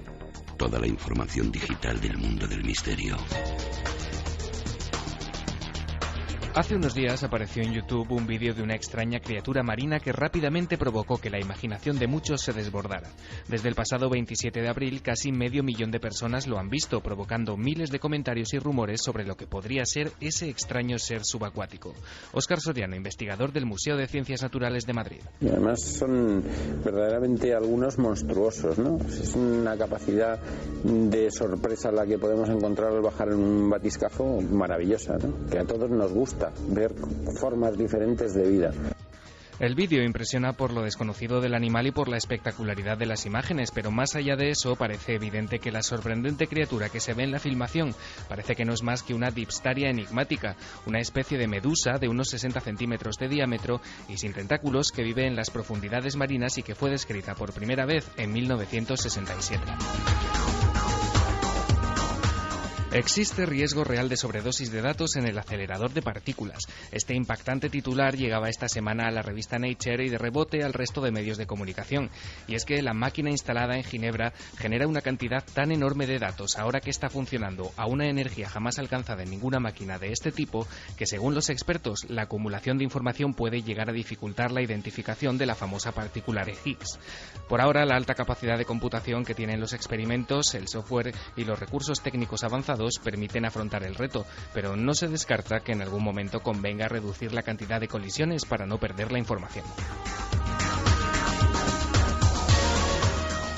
Toda la información digital del mundo del misterio. Hace unos días apareció en YouTube un vídeo de una extraña criatura marina que rápidamente provocó que la imaginación de muchos se desbordara. Desde el pasado 27 de abril, casi 500.000 de personas lo han visto, provocando miles de comentarios y rumores sobre lo que podría ser ese extraño ser subacuático. Óscar Soriano, investigador del Museo de Ciencias Naturales de Madrid. Y además son verdaderamente algunos monstruosos, ¿no? Es una capacidad de sorpresa la que podemos encontrar al bajar en un batiscafo maravillosa, ¿no? Que a todos nos gusta ver formas diferentes de vida. El vídeo impresiona por lo desconocido del animal y por la espectacularidad de las imágenes, pero más allá de eso parece evidente que la sorprendente criatura que se ve en la filmación parece que no es más que una dipstaria enigmática, una especie de medusa de unos 60 centímetros de diámetro y sin tentáculos que vive en las profundidades marinas y que fue descrita por primera vez en 1967. Existe riesgo real de sobredosis de datos en el acelerador de partículas. Este impactante titular llegaba esta semana a la revista Nature y de rebote al resto de medios de comunicación. Y es que la máquina instalada en Ginebra genera una cantidad tan enorme de datos ahora que está funcionando a una energía jamás alcanzada en ninguna máquina de este tipo, que según los expertos, la acumulación de información puede llegar a dificultar la identificación de la famosa partícula de Higgs. Por ahora, la alta capacidad de computación que tienen los experimentos, el software y los recursos técnicos avanzados permiten afrontar el reto, pero no se descarta que en algún momento convenga reducir la cantidad de colisiones para no perder la información.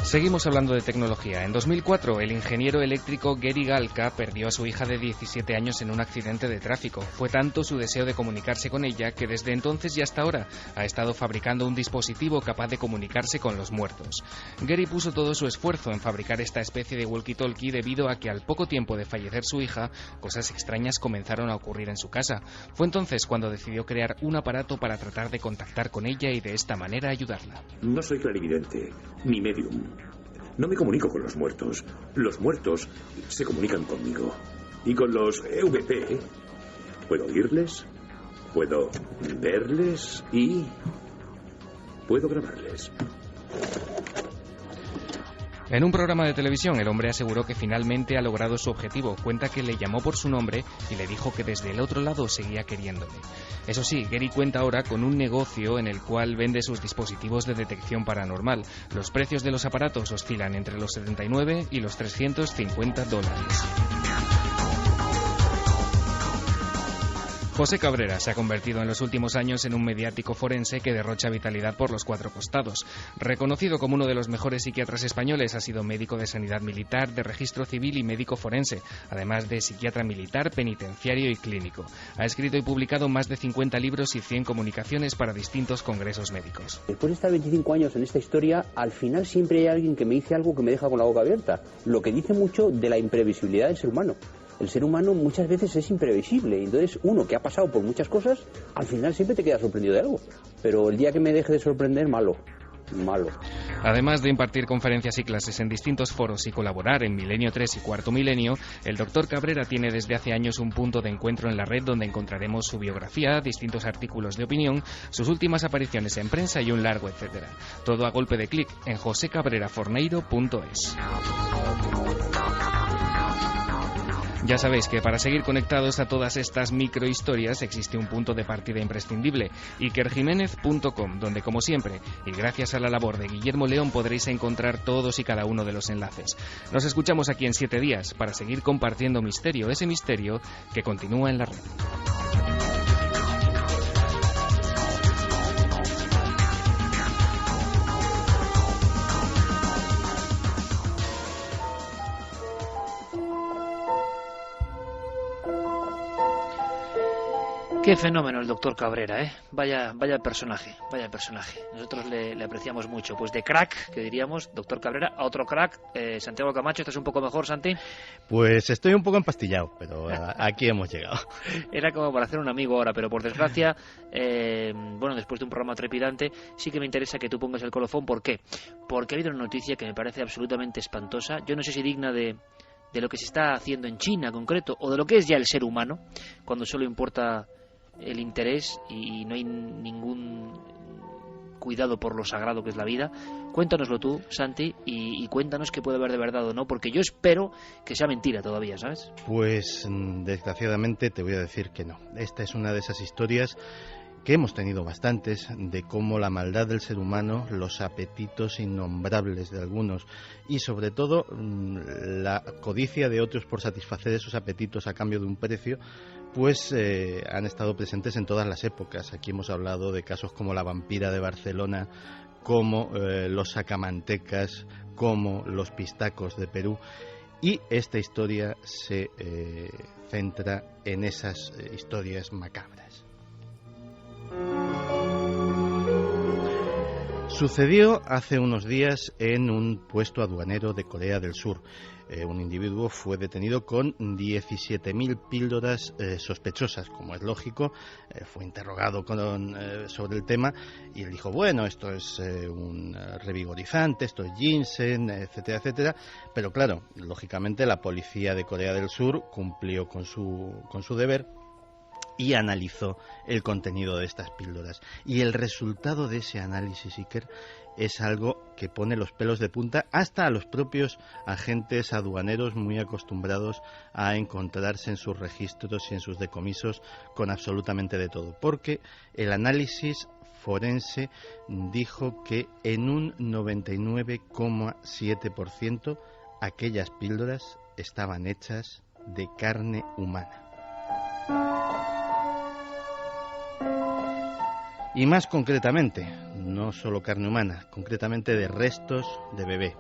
Seguimos hablando de tecnología. En 2004, el ingeniero eléctrico Gary Galka perdió a su hija de 17 años en un accidente de tráfico. Fue tanto su deseo de comunicarse con ella que desde entonces y hasta ahora ha estado fabricando un dispositivo capaz de comunicarse con los muertos. Gary puso todo su esfuerzo en fabricar esta especie de walkie-talkie debido a que al poco tiempo de fallecer su hija, cosas extrañas comenzaron a ocurrir en su casa. Fue entonces cuando decidió crear un aparato para tratar de contactar con ella y de esta manera ayudarla. No soy clarividente, ni medium. No me comunico con los muertos. Los muertos se comunican conmigo. Y con los EVP puedo oírles, puedo verles y puedo grabarles. En un programa de televisión, el hombre aseguró que finalmente ha logrado su objetivo. Cuenta que le llamó por su nombre y le dijo que desde el otro lado seguía queriéndole. Eso sí, Gary cuenta ahora con un negocio en el cual vende sus dispositivos de detección paranormal. Los precios de los aparatos oscilan entre los $79 y los $350. José Cabrera se ha convertido en los últimos años en un mediático forense que derrocha vitalidad por los cuatro costados. Reconocido como uno de los mejores psiquiatras españoles, ha sido médico de sanidad militar, de registro civil y médico forense, además de psiquiatra militar, penitenciario y clínico. Ha escrito y publicado más de 50 libros y 100 comunicaciones para distintos congresos médicos. Después de estar 25 años en esta historia, al final siempre hay alguien que me dice algo que me deja con la boca abierta, lo que dice mucho de la imprevisibilidad del ser humano. El ser humano muchas veces es imprevisible, entonces uno que ha pasado por muchas cosas, al final siempre te queda sorprendido de algo. Pero el día que me deje de sorprender, malo. Además de impartir conferencias y clases en distintos foros y colaborar en Milenio 3 y Cuarto Milenio, el Dr. Cabrera tiene desde hace años un punto de encuentro en la red donde encontraremos su biografía, distintos artículos de opinión, sus últimas apariciones en prensa y un largo etcétera. Todo a golpe de clic en josecabreraforneiro.es. Ya sabéis que para seguir conectados a todas estas microhistorias existe un punto de partida imprescindible, ikerjimenez.com, donde como siempre, y gracias a la labor de Guillermo León, podréis encontrar todos y cada uno de los enlaces. Nos escuchamos aquí en 7 días para seguir compartiendo misterio, ese misterio que continúa en la red. Qué fenómeno el doctor Cabrera, ¿eh? Vaya personaje. Nosotros le apreciamos mucho. Pues de crack, que diríamos, doctor Cabrera, a otro crack, Santiago Camacho. ¿Estás un poco mejor, Santi? Pues estoy un poco empastillado, pero aquí hemos llegado. Era como para hacer un amigo ahora, pero por desgracia, después de un programa trepidante, sí que me interesa que tú pongas el colofón. ¿Por qué? Porque ha habido una noticia que me parece absolutamente espantosa. Yo no sé si digna de lo que se está haciendo en China, concreto, o de lo que es ya el ser humano, cuando solo importa el interés y no hay ningún cuidado por lo sagrado que es la vida. Cuéntanoslo tú, Santi, y cuéntanos qué puede haber de verdad o no, porque yo espero que sea mentira todavía, ¿sabes? Pues desgraciadamente te voy a decir que no. Esta es una de esas historias que hemos tenido bastantes, de cómo la maldad del ser humano, los apetitos innombrables de algunos y sobre todo la codicia de otros por satisfacer esos apetitos a cambio de un precio, pues han estado presentes en todas las épocas. Aquí hemos hablado de casos como la vampira de Barcelona, como los sacamantecas, como los pistacos de Perú, y esta historia se centra en esas historias macabras. Sucedió hace unos días en un puesto aduanero de Corea del Sur. Un individuo fue detenido con 17.000 píldoras sospechosas, como es lógico. Fue interrogado sobre el tema y él dijo, bueno, esto es un revigorizante, esto es ginseng, etcétera, etcétera. Pero claro, lógicamente la policía de Corea del Sur cumplió con su deber y analizó el contenido de estas píldoras. Y el resultado de ese análisis, Iker, es algo que pone los pelos de punta hasta a los propios agentes aduaneros muy acostumbrados a encontrarse en sus registros y en sus decomisos con absolutamente de todo. Porque el análisis forense dijo que en un 99,7% aquellas píldoras estaban hechas de carne humana. Y más concretamente, no solo carne humana, concretamente de restos de bebé.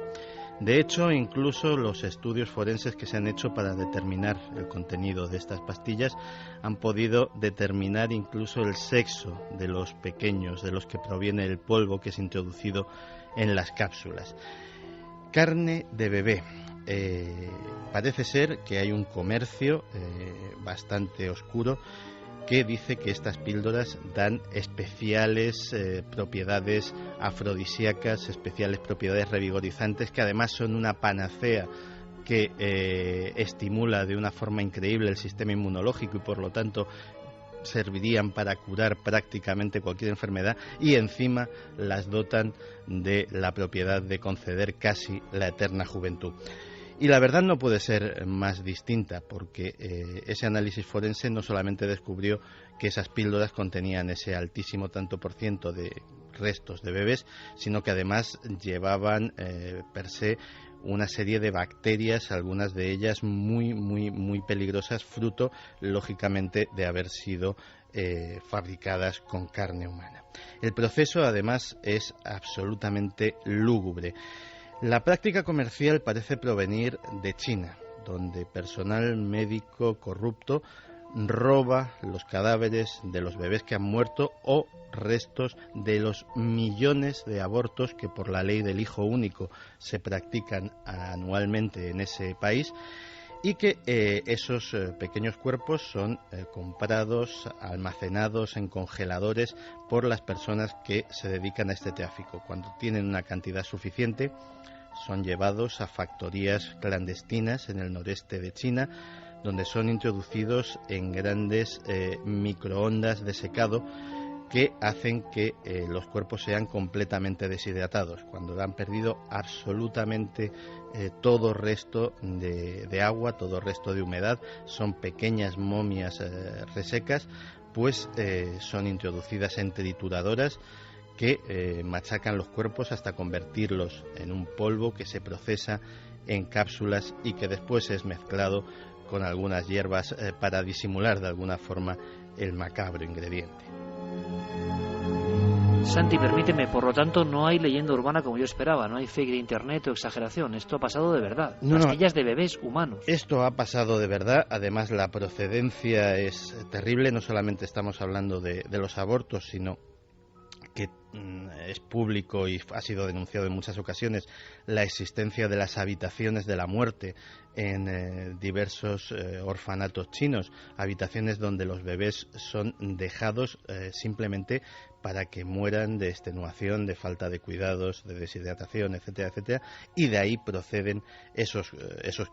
De hecho, incluso los estudios forenses que se han hecho para determinar el contenido de estas pastillas han podido determinar incluso el sexo de los pequeños, de los que proviene el polvo que es introducido en las cápsulas. Carne de bebé. Parece ser que hay un comercio bastante oscuro que dice que estas píldoras dan especiales propiedades afrodisíacas, especiales propiedades revigorizantes, que además son una panacea que estimula de una forma increíble el sistema inmunológico y por lo tanto servirían para curar prácticamente cualquier enfermedad, y encima las dotan de la propiedad de conceder casi la eterna juventud. Y la verdad no puede ser más distinta, porque ese análisis forense no solamente descubrió que esas píldoras contenían ese altísimo tanto por ciento de restos de bebés, sino que además llevaban per se una serie de bacterias, algunas de ellas muy peligrosas, fruto lógicamente de haber sido fabricadas con carne humana. El proceso además es absolutamente lúgubre. La práctica comercial parece provenir de China, donde personal médico corrupto roba los cadáveres de los bebés que han muerto o restos de los millones de abortos que por la ley del hijo único se practican anualmente en ese país, y que esos pequeños cuerpos son comprados, almacenados en congeladores por las personas que se dedican a este tráfico. Cuando tienen una cantidad suficiente, son llevados a factorías clandestinas en el noreste de China, donde son introducidos en grandes microondas de secado que hacen que los cuerpos sean completamente deshidratados. Cuando han perdido absolutamente todo resto de agua, todo resto de humedad, son pequeñas momias resecas, pues son introducidas en trituradoras que machacan los cuerpos hasta convertirlos en un polvo que se procesa en cápsulas y que después es mezclado con algunas hierbas para disimular de alguna forma el macabro ingrediente. Santi, permíteme, por lo tanto no hay leyenda urbana como yo esperaba, no hay fake de internet o exageración, esto ha pasado de verdad, pastillas de bebés humanos. Esto ha pasado de verdad, además la procedencia es terrible, no solamente estamos hablando de los abortos, sino que es público y ha sido denunciado en muchas ocasiones la existencia de las habitaciones de la muerte en diversos orfanatos chinos, habitaciones donde los bebés son dejados simplemente para que mueran de extenuación, de falta de cuidados, de deshidratación, etcétera, etcétera, y de ahí proceden esos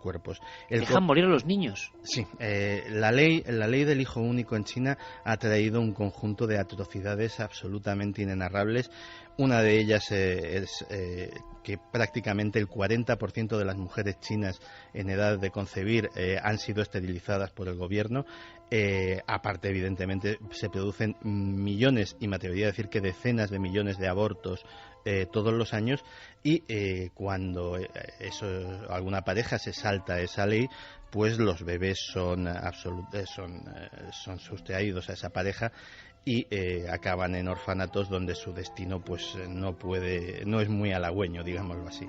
cuerpos. ¿Dejan morir a los niños? Sí, la ley del hijo único en China ha traído un conjunto de atrocidades absolutamente inenarrables. Una de ellas es que prácticamente el 40% de las mujeres chinas en edad de concebir han sido esterilizadas por el gobierno. Aparte, evidentemente, se producen millones, y me atrevería a decir que decenas de millones de abortos todos los años, y cuando alguna pareja se salta esa ley, pues los bebés son sustraídos a esa pareja y acaban en orfanatos donde su destino pues no es muy halagüeño, digámoslo así.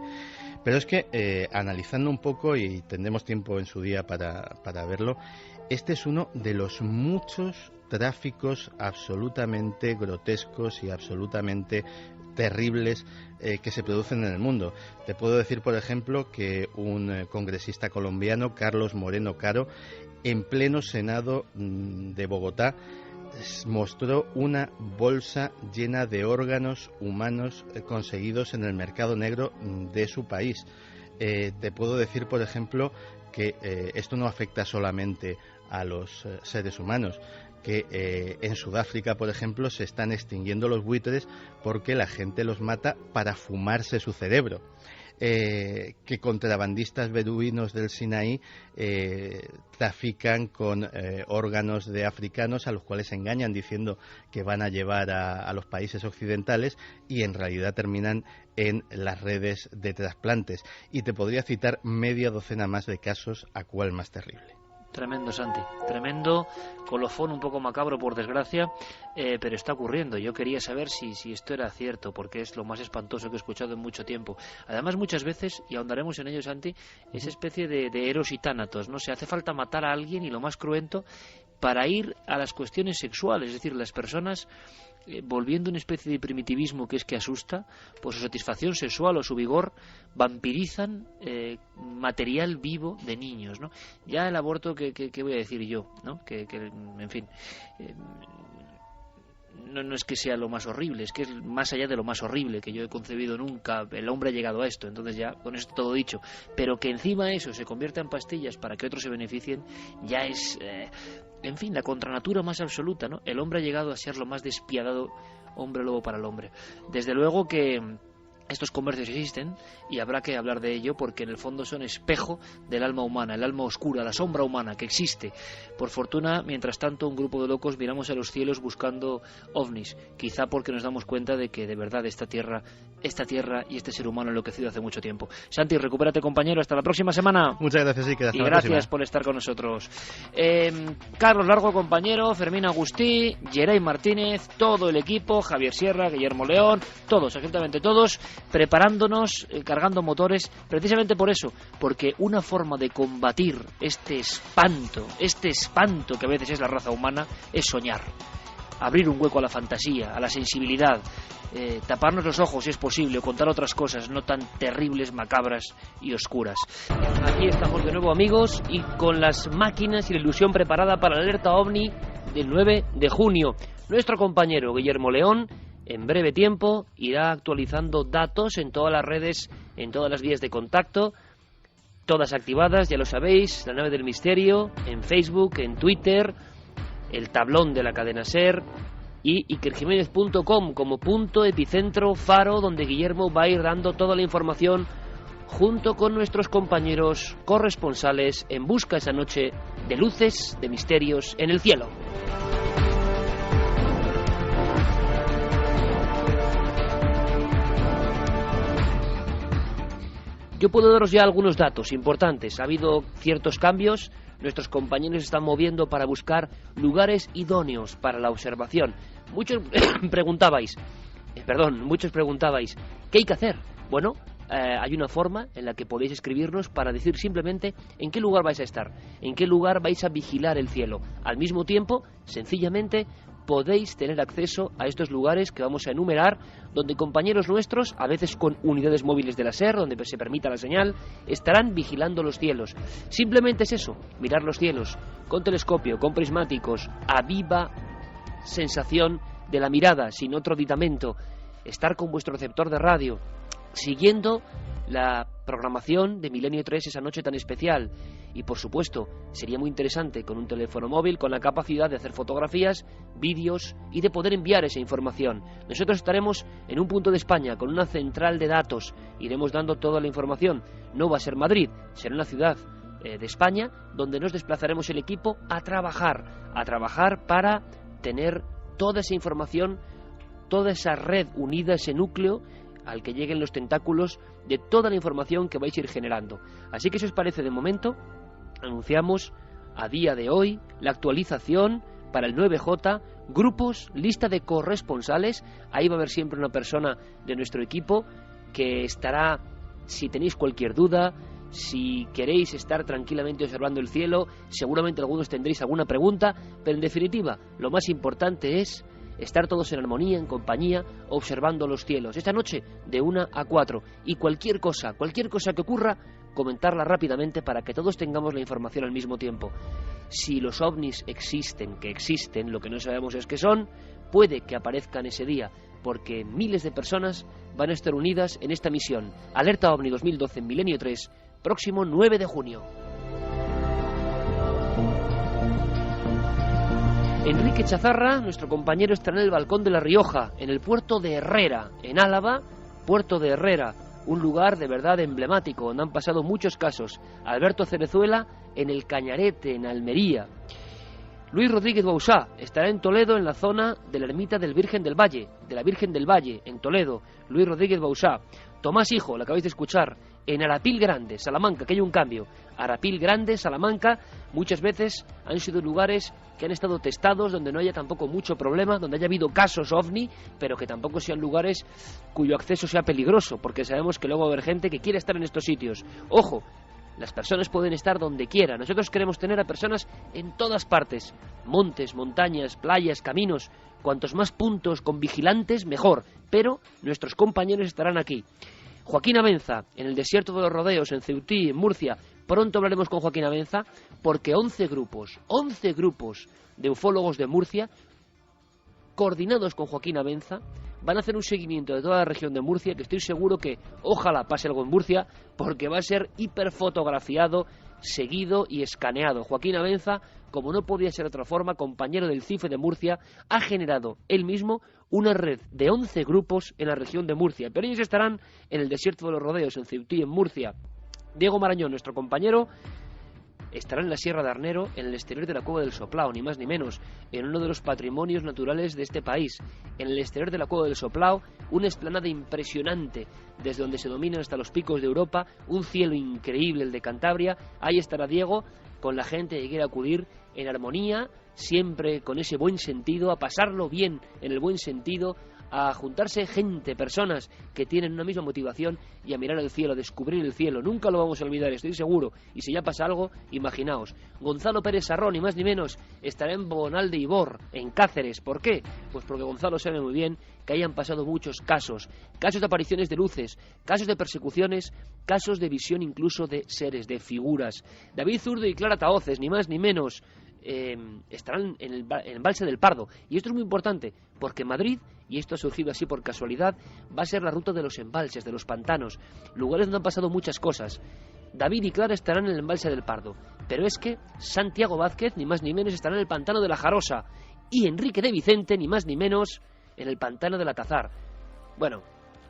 Pero es que analizando un poco, y tendremos tiempo en su día para verlo, este es uno de los muchos tráficos absolutamente grotescos y absolutamente terribles que se producen en el mundo. Te puedo decir, por ejemplo, que un congresista colombiano, Carlos Moreno Caro, en pleno Senado de Bogotá, mostró una bolsa llena de órganos humanos conseguidos en el mercado negro de su país. Te puedo decir, por ejemplo, que esto no afecta solamente a los seres humanos, que en Sudáfrica, por ejemplo, se están extinguiendo los buitres porque la gente los mata para fumarse su cerebro. Que contrabandistas beduinos del Sinaí trafican con órganos de africanos a los cuales engañan diciendo que van a llevar a los países occidentales y en realidad terminan en las redes de trasplantes. Y te podría citar media docena más de casos, a cuál más terrible. Tremendo, Santi, tremendo, colofón un poco macabro por desgracia, pero está ocurriendo. Yo quería saber si esto era cierto, porque es lo más espantoso que he escuchado en mucho tiempo. Además, muchas veces, y ahondaremos en ello, Santi, esa especie de Eros y Tánatos, ¿no? Se hace falta matar a alguien, y lo más cruento, para ir a las cuestiones sexuales, es decir, las personas volviendo una especie de primitivismo que es que asusta, por su satisfacción sexual o su vigor, vampirizan material vivo de niños, ¿no? Ya el aborto, ¿qué voy a decir yo? ¿No? En fin, no es que sea lo más horrible, es que es más allá de lo más horrible que yo he concebido nunca. El hombre ha llegado a esto, entonces ya con esto todo dicho, pero que encima eso se convierta en pastillas para que otros se beneficien, ya es en fin, la contranatura más absoluta, ¿no? El hombre ha llegado a ser lo más despiadado hombre lobo para el hombre. Desde luego que estos comercios existen y habrá que hablar de ello, porque en el fondo son espejo del alma humana, el alma oscura, la sombra humana que existe. Por fortuna, mientras tanto, un grupo de locos miramos a los cielos buscando ovnis, quizá porque nos damos cuenta de que de verdad esta tierra y este ser humano enloquecido hace mucho tiempo. Santi, recupérate, compañero, hasta la próxima semana. Muchas gracias, Iker, hasta y la gracias próxima. por estar con nosotros. Carlos Largo, compañero, Fermín Agustí, Geray Martínez, todo el equipo, Javier Sierra, Guillermo León, todos, absolutamente todos, preparándonos, cargando motores, precisamente por eso, porque una forma de combatir este espanto que a veces es la raza humana, es soñar, abrir un hueco a la fantasía, a la sensibilidad, taparnos los ojos si es posible, o contar otras cosas no tan terribles, macabras y oscuras. Aquí estamos de nuevo, amigos, y con las máquinas y la ilusión preparada para la alerta OVNI del 9 de junio. Nuestro compañero Guillermo León en breve tiempo irá actualizando datos en todas las redes, en todas las vías de contacto, todas activadas, ya lo sabéis, la nave del misterio, en Facebook, en Twitter, el tablón de la cadena SER y ikerjiménez.com como punto, epicentro, faro, donde Guillermo va a ir dando toda la información junto con nuestros compañeros corresponsales en busca esa noche de luces, de misterios en el cielo. Yo puedo daros ya algunos datos importantes. Ha habido ciertos cambios. Nuestros compañeros se están moviendo para buscar lugares idóneos para la observación. Muchos preguntabais, ¿qué hay que hacer? Bueno, hay una forma en la que podéis escribirnos para decir simplemente en qué lugar vais a estar, en qué lugar vais a vigilar el cielo. Al mismo tiempo, sencillamente, podéis tener acceso a estos lugares que vamos a enumerar, donde compañeros nuestros, a veces con unidades móviles de la SER, donde se permita la señal, estarán vigilando los cielos. Simplemente es eso, mirar los cielos, con telescopio, con prismáticos, a viva sensación de la mirada, sin otro aditamento, estar con vuestro receptor de radio, siguiendo la programación de Milenio 3 esa noche tan especial. Y por supuesto, sería muy interesante con un teléfono móvil con la capacidad de hacer fotografías, vídeos y de poder enviar esa información. Nosotros estaremos en un punto de España con una central de datos. Iremos dando toda la información. No va a ser Madrid, será una ciudad de España donde nos desplazaremos el equipo a trabajar para tener toda esa información, toda esa red unida, ese núcleo al que lleguen los tentáculos de toda la información que vais a ir generando. Así que si os parece, de momento anunciamos a día de hoy la actualización para el 9J, grupos, lista de corresponsales. Ahí va a haber siempre una persona de nuestro equipo que estará, si tenéis cualquier duda, Si queréis estar tranquilamente observando el cielo, seguramente algunos tendréis alguna pregunta, pero en definitiva, lo más importante es estar todos en armonía, en compañía, observando los cielos. Esta noche, de 1 a 4. Y cualquier cosa que ocurra, comentarla rápidamente para que todos tengamos la información al mismo tiempo. Si los ovnis existen, que existen, lo que no sabemos es qué son, puede que aparezcan ese día, porque miles de personas van a estar unidas en esta misión. Alerta OVNI 2012 en Milenio 3, próximo 9 de junio. Enrique Chazarra, nuestro compañero, estará en el balcón de La Rioja, en el puerto de Herrera, en Álava, puerto de Herrera, un lugar de verdad emblemático, donde han pasado muchos casos. Alberto Cerezuela en el Cañarete, en Almería. Luis Rodríguez Bausá estará en Toledo, en la zona de la ermita del Virgen del Valle, de la Virgen del Valle, en Toledo. Luis Rodríguez Bausá. Tomás Hijo, lo acabáis de escuchar, en Arapil Grande, Salamanca, que hay un cambio. Arapil Grande, Salamanca, muchas veces han sido lugares que han estado testados, donde no haya tampoco mucho problema, donde haya habido casos OVNI, pero que tampoco sean lugares cuyo acceso sea peligroso, porque sabemos que luego va a haber gente que quiere estar en estos sitios. Ojo, las personas pueden estar donde quieran. Nosotros queremos tener a personas en todas partes. Montes, montañas, playas, caminos. Cuantos más puntos con vigilantes, mejor. Pero nuestros compañeros estarán aquí. Joaquín Abenza, en el desierto de los Rodeos, en Ceutí, en Murcia. Pronto hablaremos con Joaquín Abenza, porque 11 grupos de ufólogos de Murcia, coordinados con Joaquín Abenza, van a hacer un seguimiento de toda la región de Murcia, que estoy seguro que ojalá pase algo en Murcia, porque va a ser hiperfotografiado, seguido y escaneado. Joaquín Abenza, como no podía ser de otra forma, compañero del CIFE de Murcia, ha generado él mismo una red de 11 grupos en la región de Murcia, pero ellos estarán en el desierto de los Rodeos, en Ceutí, en Murcia. Diego Marañón, nuestro compañero, estará en la Sierra de Arnero, en el exterior de la Cueva del Soplao, ni más ni menos, en uno de los patrimonios naturales de este país. En el exterior de la Cueva del Soplao, una explanada impresionante, desde donde se dominan hasta los picos de Europa, un cielo increíble, el de Cantabria. Ahí estará Diego, con la gente que quiere acudir en armonía, siempre con ese buen sentido, a pasarlo bien en el buen sentido, a juntarse gente, personas que tienen una misma motivación y a mirar el cielo, a descubrir el cielo. Nunca lo vamos a olvidar, estoy seguro. Y si ya pasa algo, imaginaos. Gonzalo Pérez Sarrón, ni más ni menos, estará en Bonal de Ibor, en Cáceres. ¿Por qué? Pues porque Gonzalo sabe muy bien que hayan pasado muchos casos. Casos de apariciones de luces, casos de persecuciones, casos de visión incluso de seres, de figuras. David Zurdo y Clara Tahoces, ni más ni menos, estarán en el embalse del Pardo. Y esto es muy importante, porque Madrid, y esto ha surgido así por casualidad, va a ser la ruta de los embalses, de los pantanos, lugares donde han pasado muchas cosas. David y Clara estarán en el embalse del Pardo, pero es que Santiago Vázquez, ni más ni menos, estará en el pantano de la Jarosa, y Enrique de Vicente, ni más ni menos, en el pantano del Atazar. Bueno,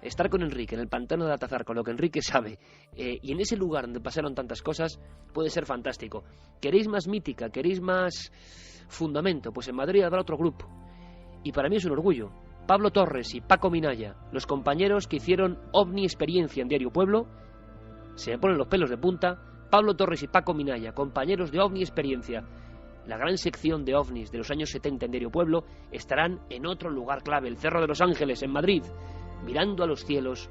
estar con Enrique en el pantano del Atazar, con lo que Enrique sabe, y en ese lugar donde pasaron tantas cosas, puede ser fantástico. ¿Queréis más mítica? ¿Queréis más fundamento? Pues en Madrid habrá otro grupo, y para mí es un orgullo. Pablo Torres y Paco Minaya, los compañeros que hicieron OVNI Experiencia en Diario Pueblo, se me ponen los pelos de punta. Pablo Torres y Paco Minaya, compañeros de OVNI Experiencia, la gran sección de OVNIs de los años 70 en Diario Pueblo, estarán en otro lugar clave, el Cerro de los Ángeles, en Madrid, mirando a los cielos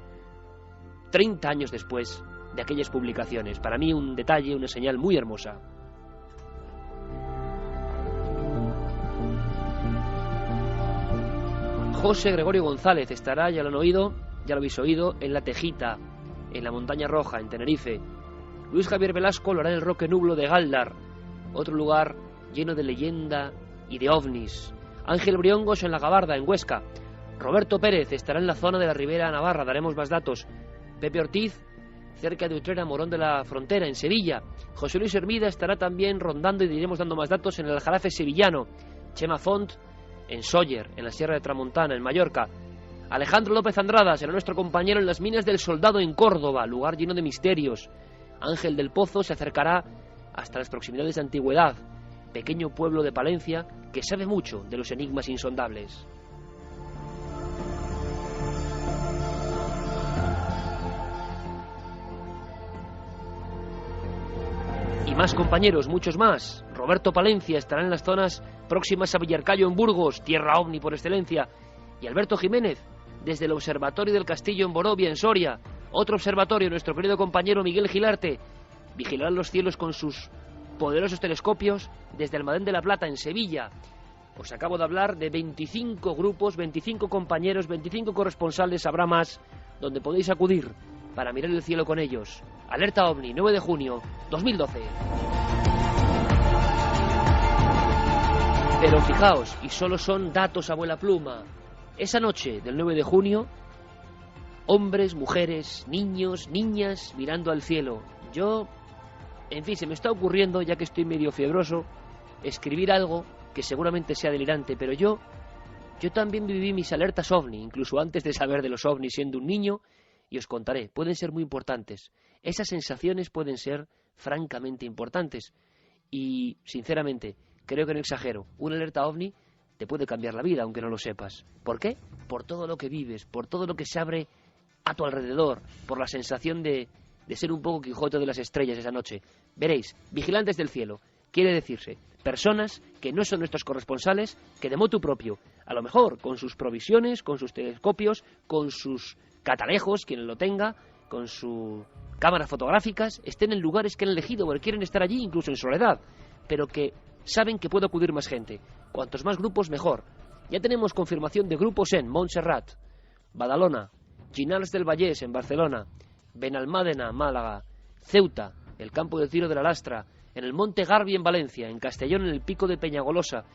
30 años después de aquellas publicaciones. Para mí un detalle, una señal muy hermosa. José Gregorio González estará, ya lo han oído, ya lo habéis oído, en La Tejita, en la Montaña Roja, en Tenerife. Luis Javier Velasco lo hará en el Roque Nublo de Galdar, otro lugar lleno de leyenda y de ovnis. Ángel Briongos en La Gabarda, en Huesca. Roberto Pérez estará en la zona de la Ribera Navarra, daremos más datos. Pepe Ortiz, cerca de Utrera, Morón de la Frontera, en Sevilla. José Luis Hermida estará también rondando y diremos dando más datos en el Aljarafe sevillano. Chema Font en Sóller, en la Sierra de Tramontana, en Mallorca. Alejandro López Andrada será nuestro compañero en las Minas del Soldado, en Córdoba, lugar lleno de misterios. Ángel del Pozo se acercará hasta las proximidades de Antigüedad, pequeño pueblo de Palencia que sabe mucho de los enigmas insondables. Y más compañeros, muchos más. Roberto Palencia estará en las zonas próximas a Villarcayo, en Burgos, tierra ovni por excelencia. Y Alberto Jiménez, desde el Observatorio del Castillo en Borovia, en Soria. Otro observatorio, nuestro querido compañero Miguel Gilarte, vigilarán los cielos con sus poderosos telescopios desde Almadén de la Plata, en Sevilla. Os acabo de hablar de 25 grupos, 25 compañeros, 25 corresponsales, habrá más, donde podéis acudir para mirar el cielo con ellos. Alerta OVNI, 9 de junio 2012. Pero fijaos, y solo son datos abuela pluma, esa noche del 9 de junio, hombres, mujeres, niños, niñas, mirando al cielo. Yo, en fin, se me está ocurriendo, ya que estoy medio fiebroso, escribir algo que seguramente sea delirante, pero yo también viví mis alertas OVNI, incluso antes de saber de los OVNI siendo un niño, y os contaré, pueden ser muy importantes. Esas sensaciones pueden ser francamente importantes, y sinceramente, creo que no exagero, una alerta OVNI te puede cambiar la vida, aunque no lo sepas. ¿Por qué? Por todo lo que vives, por todo lo que se abre a tu alrededor, por la sensación de ser un poco Quijote de las estrellas esa noche. Veréis, vigilantes del cielo, quiere decirse personas que no son nuestros corresponsales, que de motu propio, a lo mejor con sus provisiones, con sus telescopios, con sus catalejos, quien lo tenga, con sus cámaras fotográficas, estén en lugares que han elegido, porque quieren estar allí incluso en soledad, pero que saben que puede acudir más gente. Cuantos más grupos, mejor. Ya tenemos confirmación de grupos en Montserrat, Badalona, Llinars del Vallès en Barcelona, Benalmádena, Málaga, Ceuta, el campo del Tiro de la Lastra, en el Monte Garbi en Valencia, en Castellón en el Pico de Peñagolosa,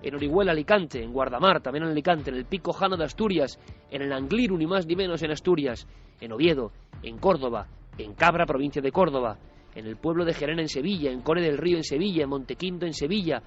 en Orihuela, Alicante, en Guardamar, también en Alicante, en el Pico Jano de Asturias, en el Angliru, ni más ni menos en Asturias, en Oviedo, en Córdoba, en Cabra, provincia de Córdoba, en el pueblo de Gerena en Sevilla, en Core del Río en Sevilla, en Montequinto en Sevilla,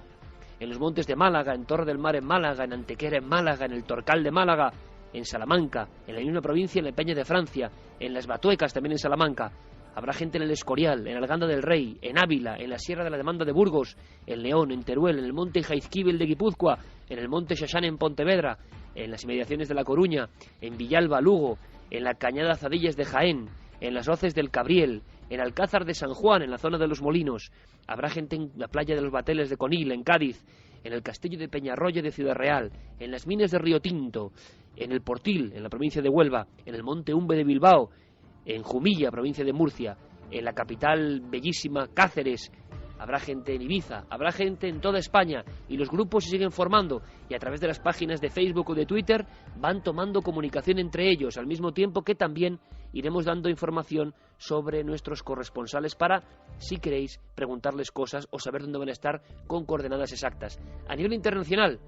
en los Montes de Málaga, en Torre del Mar en Málaga, en Antequera en Málaga, en el Torcal de Málaga, en Salamanca, en la misma provincia, en la Peña de Francia, en las Batuecas, también en Salamanca. Habrá gente en el Escorial, en Alganda del Rey, en Ávila, en la Sierra de la Demanda de Burgos, en León, en Teruel, en el Monte Jaizquíbel de Guipúzcoa, en el Monte Xaxán en Pontevedra, en las inmediaciones de La Coruña, en Villalba, Lugo, en la Cañada Zadillas de Jaén, en las Hoces del Cabriel, en Alcázar de San Juan, en la zona de los Molinos. Habrá gente en la playa de los Bateles de Conil, en Cádiz, en el Castillo de Peñarroya de Ciudad Real, en las minas de Río Tinto, en el Portil, en la provincia de Huelva, en el Monte Umbe de Bilbao, en Jumilla, provincia de Murcia, en la capital bellísima Cáceres. Habrá gente en Ibiza, habrá gente en toda España, y los grupos se siguen formando, y a través de las páginas de Facebook o de Twitter van tomando comunicación entre ellos, al mismo tiempo que también iremos dando información sobre nuestros corresponsales para, si queréis, preguntarles cosas o saber dónde van a estar con coordenadas exactas. A nivel internacional,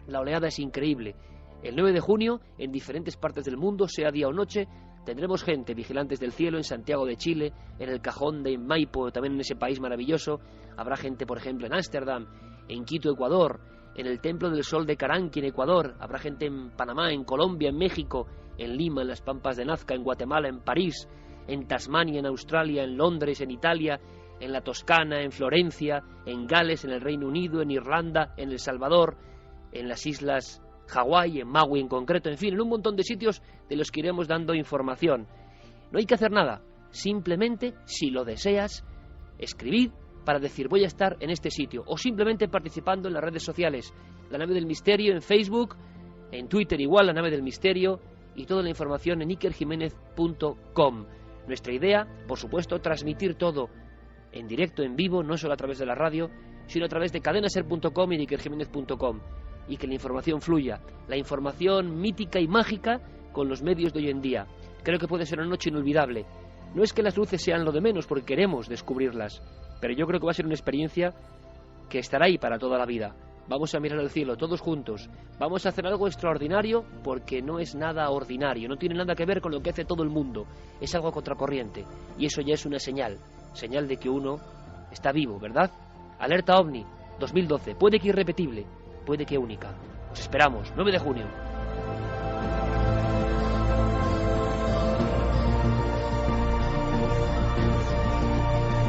la oleada es increíble. El 9 de junio, en diferentes partes del mundo, sea día o noche, tendremos gente, vigilantes del cielo, en Santiago de Chile, en el Cajón de Maipo, también en ese país maravilloso. Habrá gente, por ejemplo, en Ámsterdam, en Quito, Ecuador, en el Templo del Sol de Caranqui, en Ecuador. Habrá gente en Panamá, en Colombia, en México, en Lima, en las Pampas de Nazca, en Guatemala, en París, en Tasmania, en Australia, en Londres, en Italia, en la Toscana, en Florencia, en Gales, en el Reino Unido, en Irlanda, en El Salvador, en las islas Hawái, en Maui en concreto, en fin, en un montón de sitios de los que iremos dando información. No hay que hacer nada, simplemente, si lo deseas, escribid para decir voy a estar en este sitio, o simplemente participando en las redes sociales, La Nave del Misterio en Facebook, en Twitter igual, La Nave del Misterio, y toda la información en ikerjimenez.com. Nuestra idea, por supuesto, transmitir todo en directo, en vivo, no solo a través de la radio, sino a través de cadenaser.com y de ikerjimenez.com, y que la información fluya, la información mítica y mágica con los medios de hoy en día. Creo que puede ser una noche inolvidable. No es que las luces sean lo de menos, porque queremos descubrirlas, pero yo creo que va a ser una experiencia que estará ahí para toda la vida. Vamos a mirar al cielo todos juntos, vamos a hacer algo extraordinario, porque no es nada ordinario, no tiene nada que ver con lo que hace todo el mundo, es algo contracorriente, y eso ya es una señal de que uno está vivo, ¿verdad? Alerta OVNI 2012, puede que irrepetible, puede que única. Os esperamos, 9 de junio.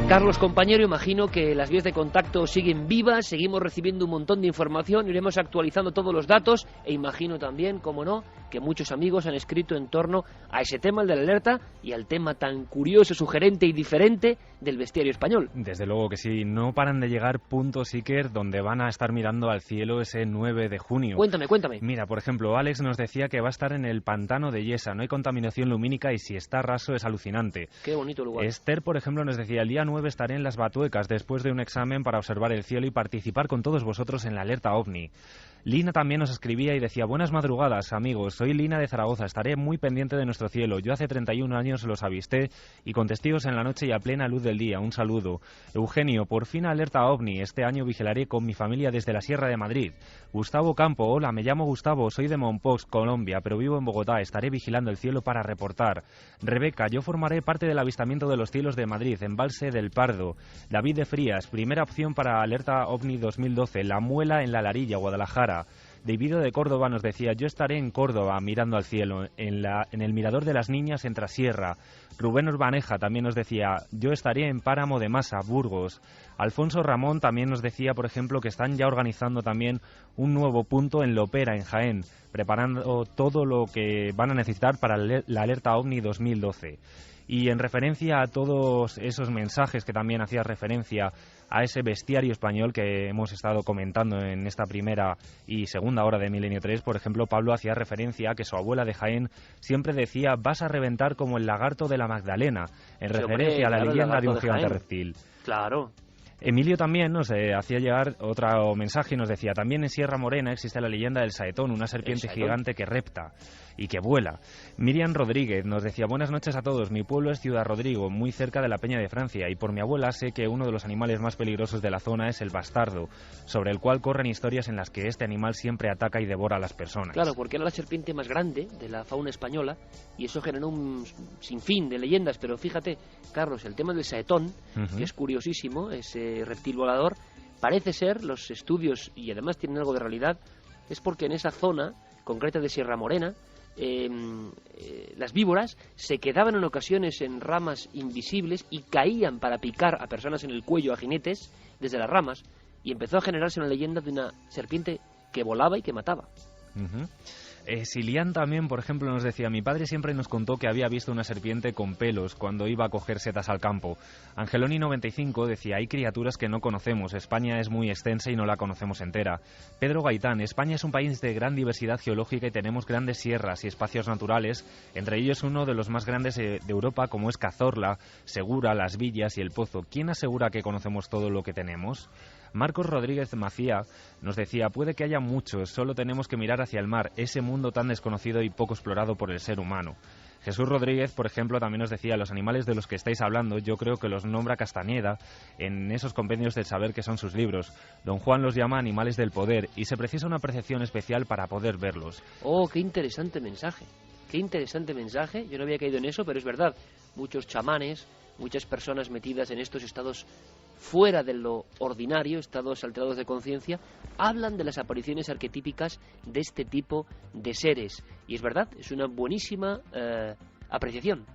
Carlos, compañero, imagino que las vías de contacto siguen vivas, seguimos recibiendo un montón de información, iremos actualizando todos los datos e imagino también, como no, que muchos amigos han escrito en torno a ese tema, el de la alerta, y al tema tan curioso, sugerente y diferente del bestiario español. Desde luego que sí, no paran de llegar puntos, Iker, donde van a estar mirando al cielo ese 9 de junio. Cuéntame. Mira, por ejemplo, Alex nos decía que va a estar en el pantano de Yesa, no hay contaminación lumínica y si está raso es alucinante. Qué bonito lugar. Esther, por ejemplo, nos decía, el día 9 estaré en Las Batuecas después de un examen para observar el cielo y participar con todos vosotros en la alerta OVNI. Lina también nos escribía y decía, buenas madrugadas, amigos, soy Lina de Zaragoza, estaré muy pendiente de nuestro cielo. Yo hace 31 años los avisté y con testigos en la noche y a plena luz del día. Un saludo. Eugenio, por fin alerta OVNI, este año vigilaré con mi familia desde la Sierra de Madrid. Gustavo Campo, hola, me llamo Gustavo, soy de Mompox, Colombia, pero vivo en Bogotá, estaré vigilando el cielo para reportar. Rebeca, yo formaré parte del avistamiento de los cielos de Madrid, Embalse del Pardo. David de Frías, primera opción para alerta OVNI 2012, La Muela en La Larilla, Guadalajara. David de Córdoba nos decía, yo estaré en Córdoba mirando al cielo, en el Mirador de las Niñas en Trasierra. Rubén Urbaneja también nos decía, yo estaré en Páramo de Masa, Burgos. Alfonso Ramón también nos decía, por ejemplo, que están ya organizando también un nuevo punto en Lopera, en Jaén, preparando todo lo que van a necesitar para la alerta OVNI 2012. Y en referencia a todos esos mensajes que también hacía referencia a ese bestiario español que hemos estado comentando en esta primera y segunda hora de Milenio 3, por ejemplo, Pablo hacía referencia a que su abuela de Jaén siempre decía, vas a reventar como el lagarto de la Magdalena, en referencia a la leyenda de un gigante reptil. Claro. Emilio también nos hacía llegar otro mensaje y nos decía, también en Sierra Morena existe la leyenda del saetón, una serpiente gigante que repta y que vuela. Miriam Rodríguez nos decía, buenas noches a todos, mi pueblo es Ciudad Rodrigo, muy cerca de la Peña de Francia, y por mi abuela sé que uno de los animales más peligrosos de la zona es el bastardo, sobre el cual corren historias en las que este animal siempre ataca y devora a las personas. Claro, porque era la serpiente más grande de la fauna española, y eso generó un sinfín de leyendas, pero fíjate, Carlos, el tema del saetón, que es curiosísimo, ese reptil volador, parece ser, los estudios, y además tienen algo de realidad, es porque en esa zona concreta de Sierra Morena, las víboras se quedaban en ocasiones en ramas invisibles y caían para picar a personas en el cuello, a jinetes, desde las ramas, y empezó a generarse una leyenda de una serpiente que volaba y que mataba. Silian también, por ejemplo, nos decía, mi padre siempre nos contó que había visto una serpiente con pelos cuando iba a coger setas al campo. Angeloni95 decía, hay criaturas que no conocemos, España es muy extensa y no la conocemos entera. Pedro Gaitán, España es un país de gran diversidad geológica y tenemos grandes sierras y espacios naturales, entre ellos uno de los más grandes de Europa como es Cazorla, Segura, Las Villas y El Pozo. ¿Quién asegura que conocemos todo lo que tenemos? Marcos Rodríguez Macía nos decía, puede que haya muchos, solo tenemos que mirar hacia el mar, ese mundo tan desconocido y poco explorado por el ser humano. Jesús Rodríguez, por ejemplo, también nos decía, los animales de los que estáis hablando, yo creo que los nombra Castañeda en esos compendios del saber que son sus libros. Don Juan los llama animales del poder y se precisa una percepción especial para poder verlos. Oh, qué interesante mensaje. Qué interesante mensaje. Yo no había caído en eso, pero es verdad. Muchos chamanes, muchas personas metidas en estos estados fuera de lo ordinario, estados alterados de conciencia, hablan de las apariciones arquetípicas de este tipo de seres. Y es verdad, es una buenísima apreciación.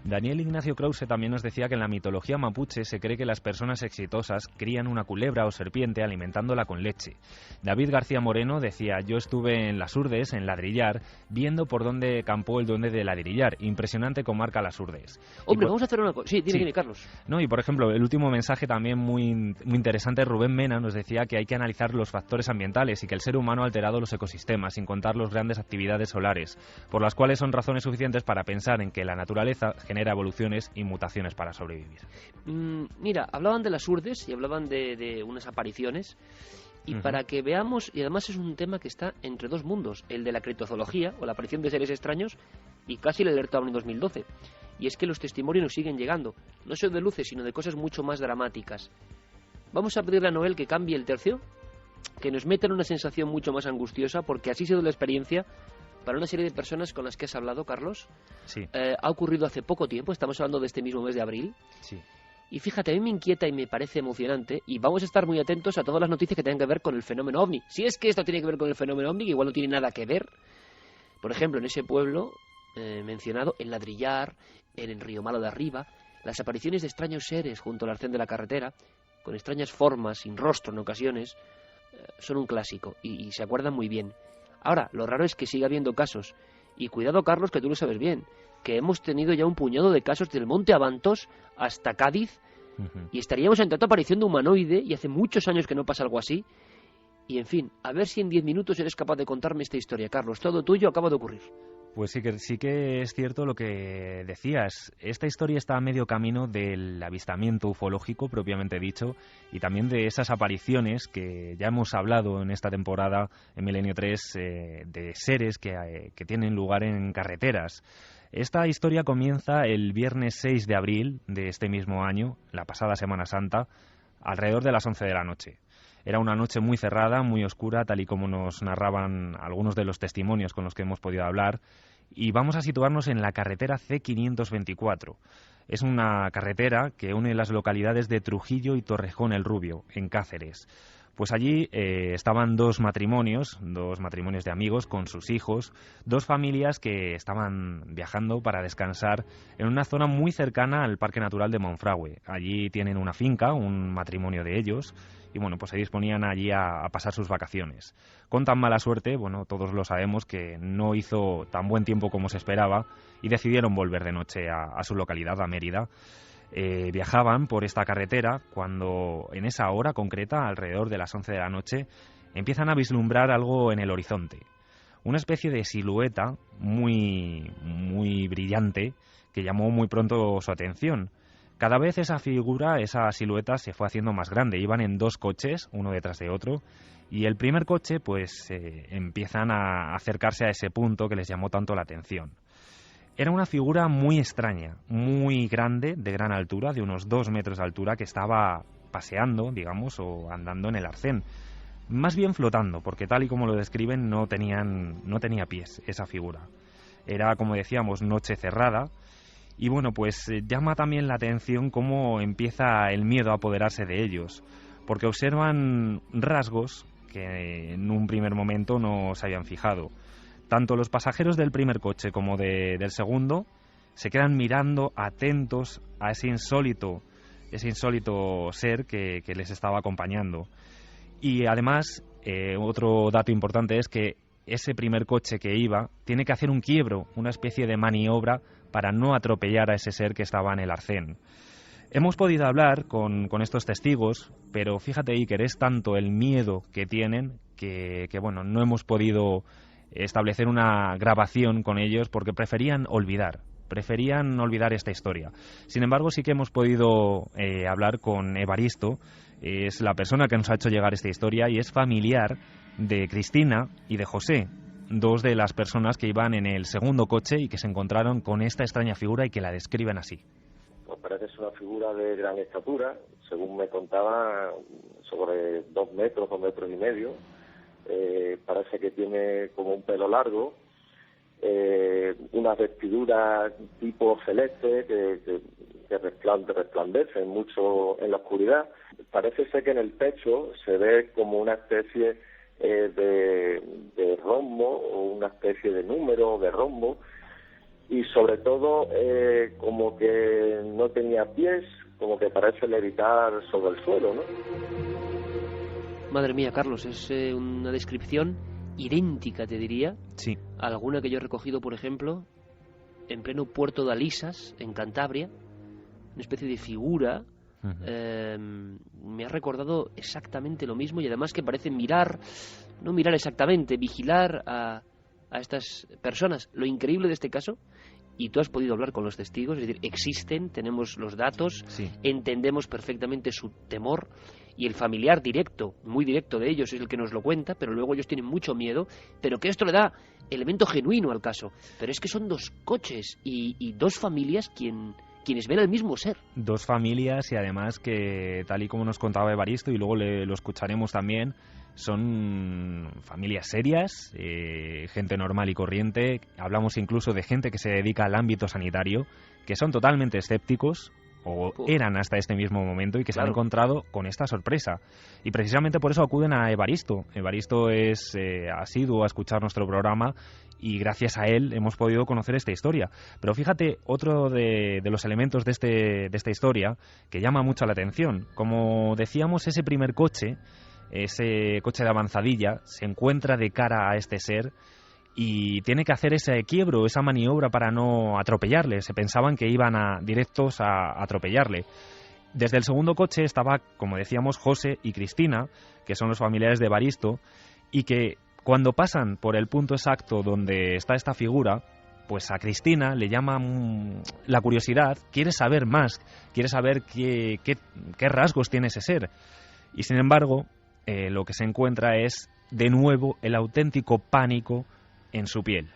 Daniel Ignacio Krause también nos decía que en la mitología mapuche se cree que las personas exitosas crían una culebra o serpiente alimentándola con leche. David García Moreno decía, yo estuve en Las Urdes, en Ladrillar, viendo por dónde campó el duende de Ladrillar. Impresionante comarca Las Urdes. Hombre, vamos a hacer una cosa. Sí, dime, Carlos. No, y por ejemplo, el último mensaje también muy interesante, Rubén Mena nos decía que hay que analizar los factores ambientales y que el ser humano ha alterado los ecosistemas, sin contar las grandes actividades solares, por las cuales son razones suficientes para pensar en que la naturaleza genera evoluciones y mutaciones para sobrevivir. Mira, hablaban de Las Urdes y hablaban de unas apariciones, y para que veamos, y además es un tema que está entre dos mundos, el de la criptozoología o la aparición de seres extraños y casi el alerta OVNI 2012. Y es que los testimonios nos siguen llegando, no solo de luces, sino de cosas mucho más dramáticas. Vamos a pedirle a Noel que cambie el tercio, que nos meta en una sensación mucho más angustiosa, porque así ha sido la experiencia para una serie de personas con las que has hablado, Carlos. Sí. Ha ocurrido hace poco tiempo, estamos hablando de este mismo mes de abril. Sí. Y fíjate, a mí me inquieta y me parece emocionante, y vamos a estar muy atentos a todas las noticias que tengan que ver con el fenómeno OVNI. Si es que esto tiene que ver con el fenómeno OVNI, que igual no tiene nada que ver. Por ejemplo, en ese pueblo mencionado, en Ladrillar, en el Río Malo de Arriba, las apariciones de extraños seres junto al arcén de la carretera, con extrañas formas, sin rostro en ocasiones, son un clásico, y se acuerdan muy bien. Ahora, lo raro es que siga habiendo casos Y cuidado, Carlos, que tú lo sabes bien, que hemos tenido ya un puñado de casos del Monte Abantos hasta Cádiz, y estaríamos ante otra aparición de humanoide, y hace muchos años que no pasa algo así. Y en fin, a ver si en 10 minutos eres capaz de contarme esta historia, Carlos. Todo tuyo acaba de ocurrir. Pues sí que es cierto lo que decías. Esta historia está a medio camino del avistamiento ufológico propiamente dicho, y también de esas apariciones que ya hemos hablado en esta temporada en Milenio 3, de seres que tienen lugar en carreteras. Esta historia comienza el viernes 6 de abril de este mismo año, la pasada Semana Santa, alrededor de las 11 de la noche. Era una noche muy cerrada, muy oscura, tal y como nos narraban algunos de los testimonios con los que hemos podido hablar, y vamos a situarnos en la carretera C524. Es una carretera que une las localidades de Trujillo y Torrejón el Rubio, en Cáceres. Pues allí estaban dos matrimonios de amigos con sus hijos, dos familias que estaban viajando para descansar en una zona muy cercana al Parque Natural de Monfragüe. Allí tienen una finca, un matrimonio de ellos, y bueno, pues se disponían allí a pasar sus vacaciones. Con tan mala suerte, bueno, todos lo sabemos, que no hizo tan buen tiempo como se esperaba y decidieron volver de noche a su localidad, a Mérida. Viajaban por esta carretera cuando en esa hora concreta, alrededor de las 11 de la noche, empiezan a vislumbrar algo en el horizonte. Una especie de silueta muy, muy brillante que llamó muy pronto su atención. Cada vez esa silueta se fue haciendo más grande. Iban en dos coches, uno detrás de otro, y el primer coche pues empiezan a acercarse a ese punto que les llamó tanto la atención. Era una figura muy extraña, muy grande, de gran altura, de unos 2 metros de altura, que estaba paseando, digamos, o andando en el arcén. Más bien flotando, porque tal y como lo describen no tenía pies esa figura. Era, como decíamos, noche cerrada. Y bueno, pues llama también la atención cómo empieza el miedo a apoderarse de ellos, porque observan rasgos que en un primer momento no se habían fijado. Tanto los pasajeros del primer coche como del segundo se quedan mirando atentos a ese insólito ser que les estaba acompañando. Y además, otro dato importante es que ese primer coche que iba tiene que hacer un quiebro, una especie de maniobra para no atropellar a ese ser que estaba en el arcén. Hemos podido hablar con estos testigos, pero fíjate, Iker, es tanto el miedo que tienen que bueno, no hemos podido establecer una grabación con ellos porque preferían olvidar esta historia. Sin embargo, sí que hemos podido hablar con Evaristo. Es la persona que nos ha hecho llegar esta historia y es familiar de Cristina y de José, dos de las personas que iban en el segundo coche y que se encontraron con esta extraña figura y que la describen así. Pues parece ser una figura de gran estatura, según me contaba, sobre 2 metros, 2 metros y medio. Parece que tiene como un pelo largo, unas vestiduras tipo celeste que resplandecen mucho en la oscuridad. Parece ser que en el pecho se ve como una especie de rombo o una especie de número de rombo, y sobre todo como que no tenía pies, como que parece levitar sobre el suelo, ¿no? Madre mía, Carlos, es una descripción idéntica, te diría, sí, a alguna que yo he recogido, por ejemplo, en pleno puerto de Alisas, en Cantabria, una especie de figura. Me ha recordado exactamente lo mismo, y además que parece no mirar exactamente, vigilar a estas personas. Lo increíble de este caso, y tú has podido hablar con los testigos, es decir, existen, tenemos los datos, sí, entendemos perfectamente su temor, y el familiar directo, muy directo de ellos, es el que nos lo cuenta, pero luego ellos tienen mucho miedo, pero que esto le da elemento genuino al caso. Pero es que son 2 coches y 2 familias quienes ven al mismo ser. 2 familias, y además que, tal y como nos contaba Evaristo, y luego lo escucharemos también, son familias serias, gente normal y corriente. Hablamos incluso de gente que se dedica al ámbito sanitario, que son totalmente escépticos, o eran hasta este mismo momento, y que se han encontrado con esta sorpresa. Y precisamente por eso acuden a Evaristo. Evaristo es asiduo a escuchar nuestro programa, y gracias a él hemos podido conocer esta historia. Pero fíjate, otro de los elementos de esta historia que llama mucho la atención. Como decíamos, ese primer coche, ese coche de avanzadilla, se encuentra de cara a este ser, y tiene que hacer ese quiebro, esa maniobra para no atropellarle. Se pensaban que iban directos a atropellarle. Desde el segundo coche estaba, como decíamos, José y Cristina, que son los familiares de Evaristo, y que cuando pasan por el punto exacto donde está esta figura, pues a Cristina le llama la curiosidad, quiere saber más, quiere saber qué rasgos tiene ese ser. Y sin embargo, lo que se encuentra es, de nuevo, el auténtico pánico en su piel.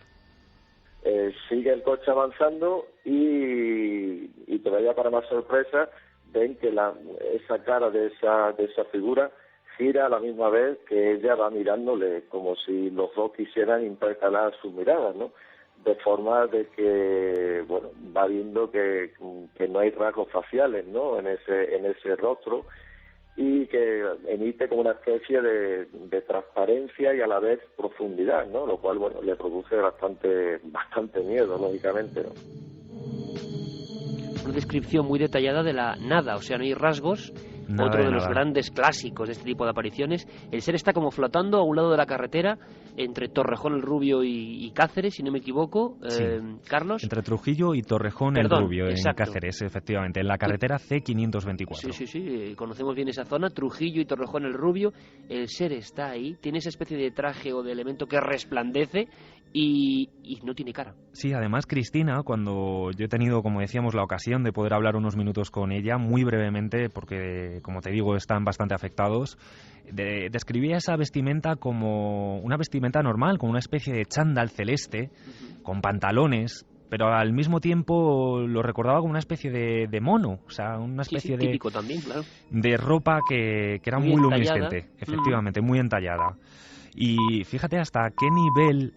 Sigue el coche avanzando y todavía para más sorpresa ven que esa cara de esa figura gira a la misma vez que ella va mirándole, como si los dos quisieran intercalar sus miradas, ¿no? De forma de que, bueno, va viendo que no hay rasgos faciales, ¿no? En ese rostro, y que emite como una especie de transparencia y a la vez profundidad, ¿no? Lo cual, bueno, le produce bastante miedo, lógicamente, ¿no? Una descripción muy detallada de la nada, o sea, no hay rasgos. Nada Otro de los nada. grandes clásicos de este tipo de apariciones. El ser está como flotando a un lado de la carretera entre Torrejón el Rubio y Cáceres, si no me equivoco. Sí. Carlos. Entre Trujillo y Torrejón Perdón, el Rubio, exacto. en Cáceres, efectivamente, en la carretera C524. Sí, conocemos bien esa zona, Trujillo y Torrejón el Rubio. El ser está ahí, tiene esa especie de traje o de elemento que resplandece y no tiene cara. Sí, además Cristina, cuando yo he tenido, como decíamos, la ocasión de poder hablar unos minutos con ella, muy brevemente, porque, como te digo, están bastante afectados, describía esa vestimenta como una vestimenta normal, como una especie de chándal celeste, con pantalones, pero al mismo tiempo lo recordaba como una especie de mono, o sea, una especie de típico también, claro. de ropa que era muy luminiscente, efectivamente, muy entallada. Y fíjate hasta qué nivel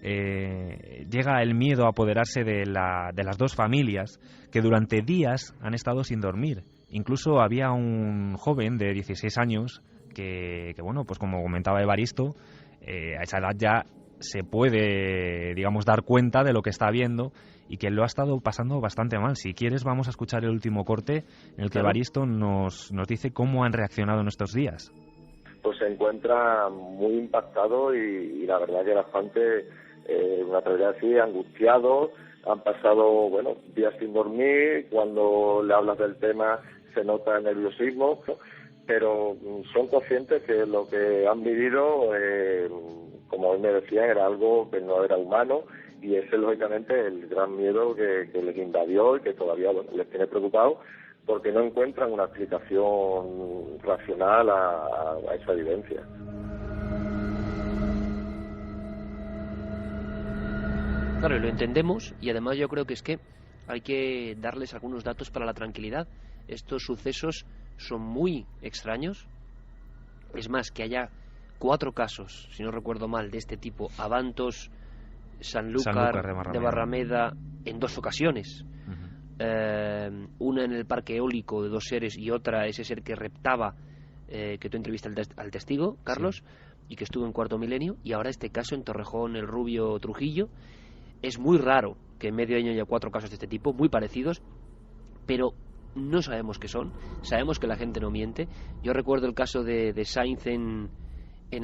llega el miedo a apoderarse de las dos familias que durante días han estado sin dormir. Incluso había un joven de 16 años que bueno, pues como comentaba Evaristo, a esa edad ya se puede, digamos, dar cuenta de lo que está viendo y que lo ha estado pasando bastante mal. Si quieres, vamos a escuchar el último corte en el que Evaristo nos dice cómo han reaccionado en estos días. Pues se encuentra muy impactado y la verdad que bastante, una atrevería a decir, angustiado. Han pasado, bueno, días sin dormir. Cuando le hablas del tema se nota nerviosismo, ¿no? Pero son conscientes que lo que han vivido, como él me decía, era algo que no era humano, y ese es lógicamente el gran miedo que les invadió y que todavía, bueno, les tiene preocupados, porque no encuentran una explicación racional a esa evidencia. Claro, y lo entendemos, y además yo creo que es que hay que darles algunos datos para la tranquilidad. Estos sucesos son muy extraños. Es más, que haya 4 casos, si no recuerdo mal, de este tipo, Abantos, Sanlúcar de Barrameda, en 2 ocasiones. Una en el parque eólico de 2 seres y otra ese ser que reptaba, que tú entrevistaste al testigo, Carlos, y que estuvo en Cuarto Milenio, y ahora este caso en Torrejón el Rubio Trujillo. Es muy raro que en medio año haya 4 casos de este tipo, muy parecidos, pero no sabemos qué son. Sabemos que la gente no miente. Yo recuerdo el caso de Sainz en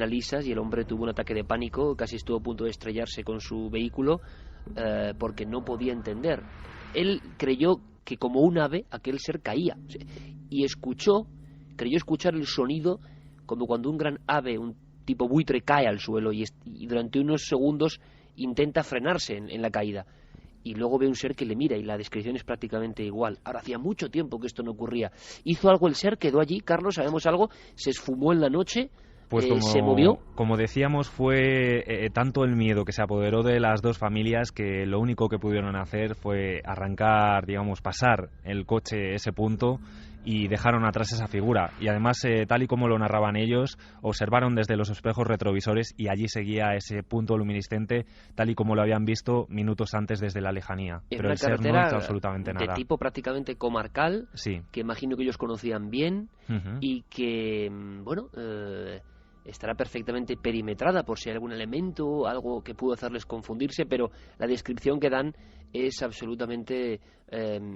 Alisas, y el hombre tuvo un ataque de pánico, casi estuvo a punto de estrellarse con su vehículo porque no podía entender. Él creyó que como un ave aquel ser caía, y creyó escuchar el sonido como cuando un gran ave, un tipo buitre, cae al suelo y durante unos segundos intenta frenarse en la caída, y luego ve un ser que le mira, y la descripción es prácticamente igual. Ahora, hacía mucho tiempo que esto no ocurría. ¿Hizo algo el ser? ¿Quedó allí? Carlos, ¿sabemos algo? ¿Se esfumó en la noche? Pues ¿Se movió? Como decíamos, fue tanto el miedo que se apoderó de las dos familias que lo único que pudieron hacer fue arrancar, digamos, pasar el coche ese punto, y dejaron atrás esa figura. Y además, tal y como lo narraban ellos, observaron desde los espejos retrovisores y allí seguía ese punto luminiscente tal y como lo habían visto minutos antes desde la lejanía. En Pero una el ser no hizo absolutamente nada. De tipo prácticamente comarcal, sí, que imagino que ellos conocían bien, y que, bueno, estará perfectamente perimetrada por si hay algún elemento, algo que pudo hacerles confundirse, pero la descripción que dan es absolutamente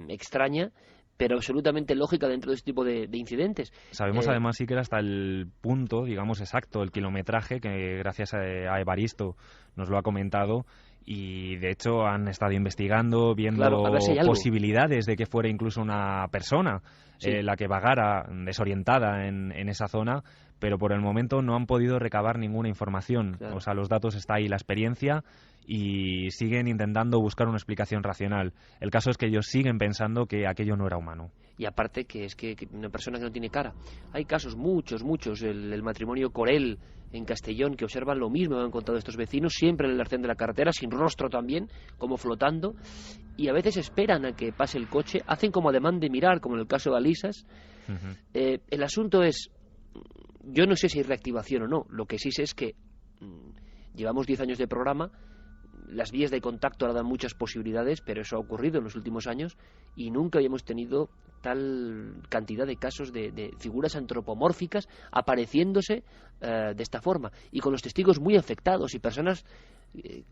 extraña, pero absolutamente lógica dentro de este tipo de incidentes. Sabemos además sí que era hasta el punto, digamos, exacto, el kilometraje, que gracias a Evaristo nos lo ha comentado, y de hecho han estado investigando, viendo Claro, a ver si hay algo. posibilidades de que fuera incluso una persona la que vagara desorientada en esa zona, pero por el momento no han podido recabar ninguna información. Claro. O sea, los datos está ahí, la experiencia, y siguen intentando buscar una explicación racional. El caso es que ellos siguen pensando que aquello no era humano. Y aparte que es que una persona que no tiene cara. Hay casos muchos, el matrimonio Corel en Castellón, que observan lo mismo, me han contado estos vecinos, siempre en el arcén de la carretera, sin rostro también, como flotando, y a veces esperan a que pase el coche, hacen como ademán de mirar, como en el caso de Alisas. El asunto es, yo no sé si hay reactivación o no, lo que sí sé es que llevamos 10 años de programa, las vías de contacto ahora dan muchas posibilidades, pero eso ha ocurrido en los últimos años y nunca habíamos tenido tal cantidad de casos de figuras antropomórficas apareciéndose de esta forma, y con los testigos muy afectados y personas,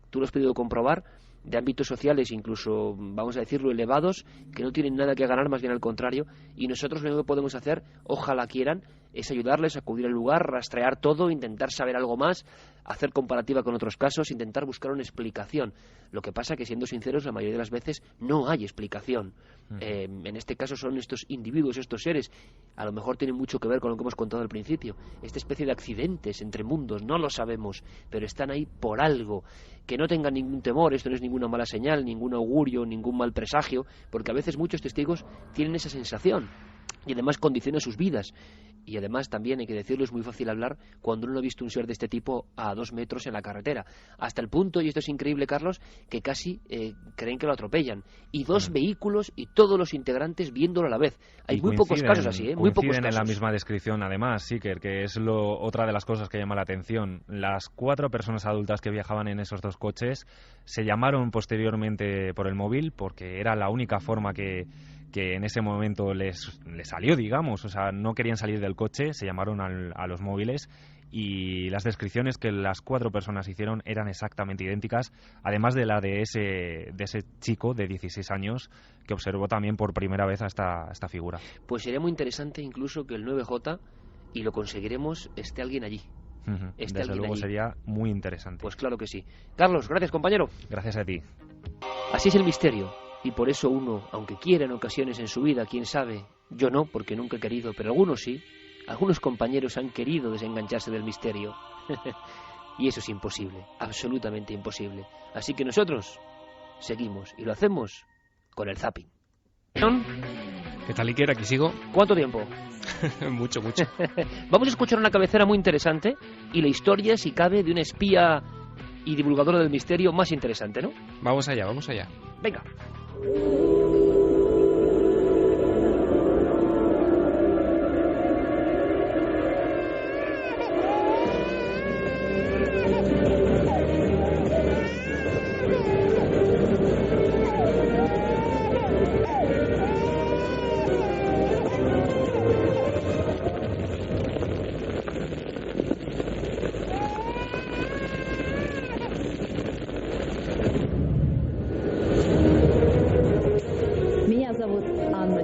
tú lo has podido comprobar, de ámbitos sociales incluso, vamos a decirlo, elevados, que no tienen nada que ganar, más bien al contrario, y nosotros lo único que podemos hacer, ojalá quieran, es ayudarles a acudir al lugar, rastrear todo, intentar saber algo más, hacer comparativa con otros casos, intentar buscar una explicación. Lo que pasa que, siendo sinceros, la mayoría de las veces no hay explicación. En este caso son estos individuos, estos seres, a lo mejor tienen mucho que ver con lo que hemos contado al principio, esta especie de accidentes entre mundos, no lo sabemos, pero están ahí por algo. Que no tengan ningún temor, esto no es ninguna mala señal, ningún augurio, ningún mal presagio, porque a veces muchos testigos tienen esa sensación y además condiciona sus vidas. Y además también, hay que decirlo, es muy fácil hablar cuando uno ha visto un ser de este tipo a 2 metros en la carretera, hasta el punto, y esto es increíble, Carlos, que casi creen que lo atropellan, y 2 vehículos y todos los integrantes viéndolo a la vez. Hay muy pocos casos así, muy pocos casos. En la misma descripción, además, Siker, que es otra de las cosas que llama la atención. Las 4 personas adultas que viajaban en esos 2 coches se llamaron posteriormente por el móvil, porque era la única forma que en ese momento les salió, digamos. O sea, no querían salir del coche, se llamaron a los móviles, y las descripciones que las 4 personas hicieron eran exactamente idénticas, además de la de ese chico de 16 años que observó también por primera vez a esta figura. Pues sería muy interesante incluso que el 9J, y lo conseguiremos, esté alguien allí. Desde luego sería muy interesante. Pues claro que sí. Carlos, gracias, compañero. Gracias a ti. Así es el misterio. Y por eso uno, aunque quiera en ocasiones en su vida, quién sabe, yo no, porque nunca he querido, pero algunos sí, algunos compañeros han querido desengancharse del misterio. Y eso es imposible, absolutamente imposible. Así que nosotros seguimos, y lo hacemos con el zapping. ¿Qué tal, Iker? Aquí sigo. ¿Cuánto tiempo? Mucho. Vamos a escuchar una cabecera muy interesante y la historia, si cabe, de una espía y divulgadora del misterio más interesante, ¿no? Vamos allá. Venga.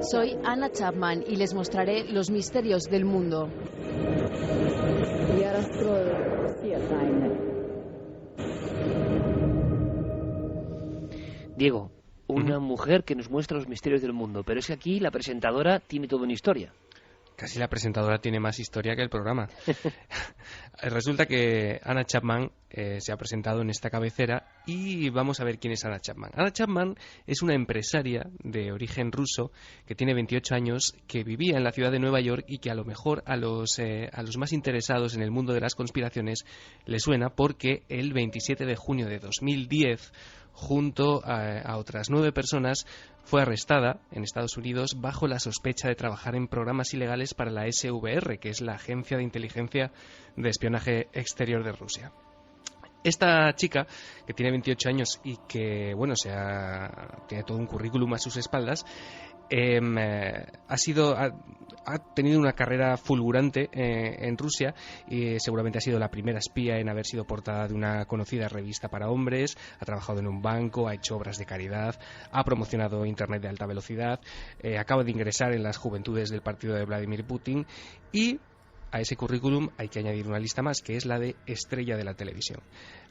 Soy Anna Chapman y les mostraré los misterios del mundo. Diego, una mujer que nos muestra los misterios del mundo, pero es que aquí la presentadora tiene toda una historia. Casi la presentadora tiene más historia que el programa. Resulta que Anna Chapman se ha presentado en esta cabecera y vamos a ver quién es Anna Chapman. Anna Chapman es una empresaria de origen ruso que tiene 28 años, que vivía en la ciudad de Nueva York y que a lo mejor a los más interesados en el mundo de las conspiraciones le suena porque el 27 de junio de 2010, junto a otras 9 personas, fue arrestada en Estados Unidos bajo la sospecha de trabajar en programas ilegales para la SVR, que es la Agencia de Inteligencia de Espionaje Exterior de Rusia. Esta chica, que tiene 28 años y que, bueno, tiene todo un currículum a sus espaldas, ha tenido una carrera fulgurante en Rusia y seguramente ha sido la primera espía en haber sido portada de una conocida revista para hombres, ha trabajado en un banco, ha hecho obras de caridad, ha promocionado Internet de alta velocidad, acaba de ingresar en las juventudes del partido de Vladimir Putin y A ese currículum hay que añadir una lista más, que es la de estrella de la televisión.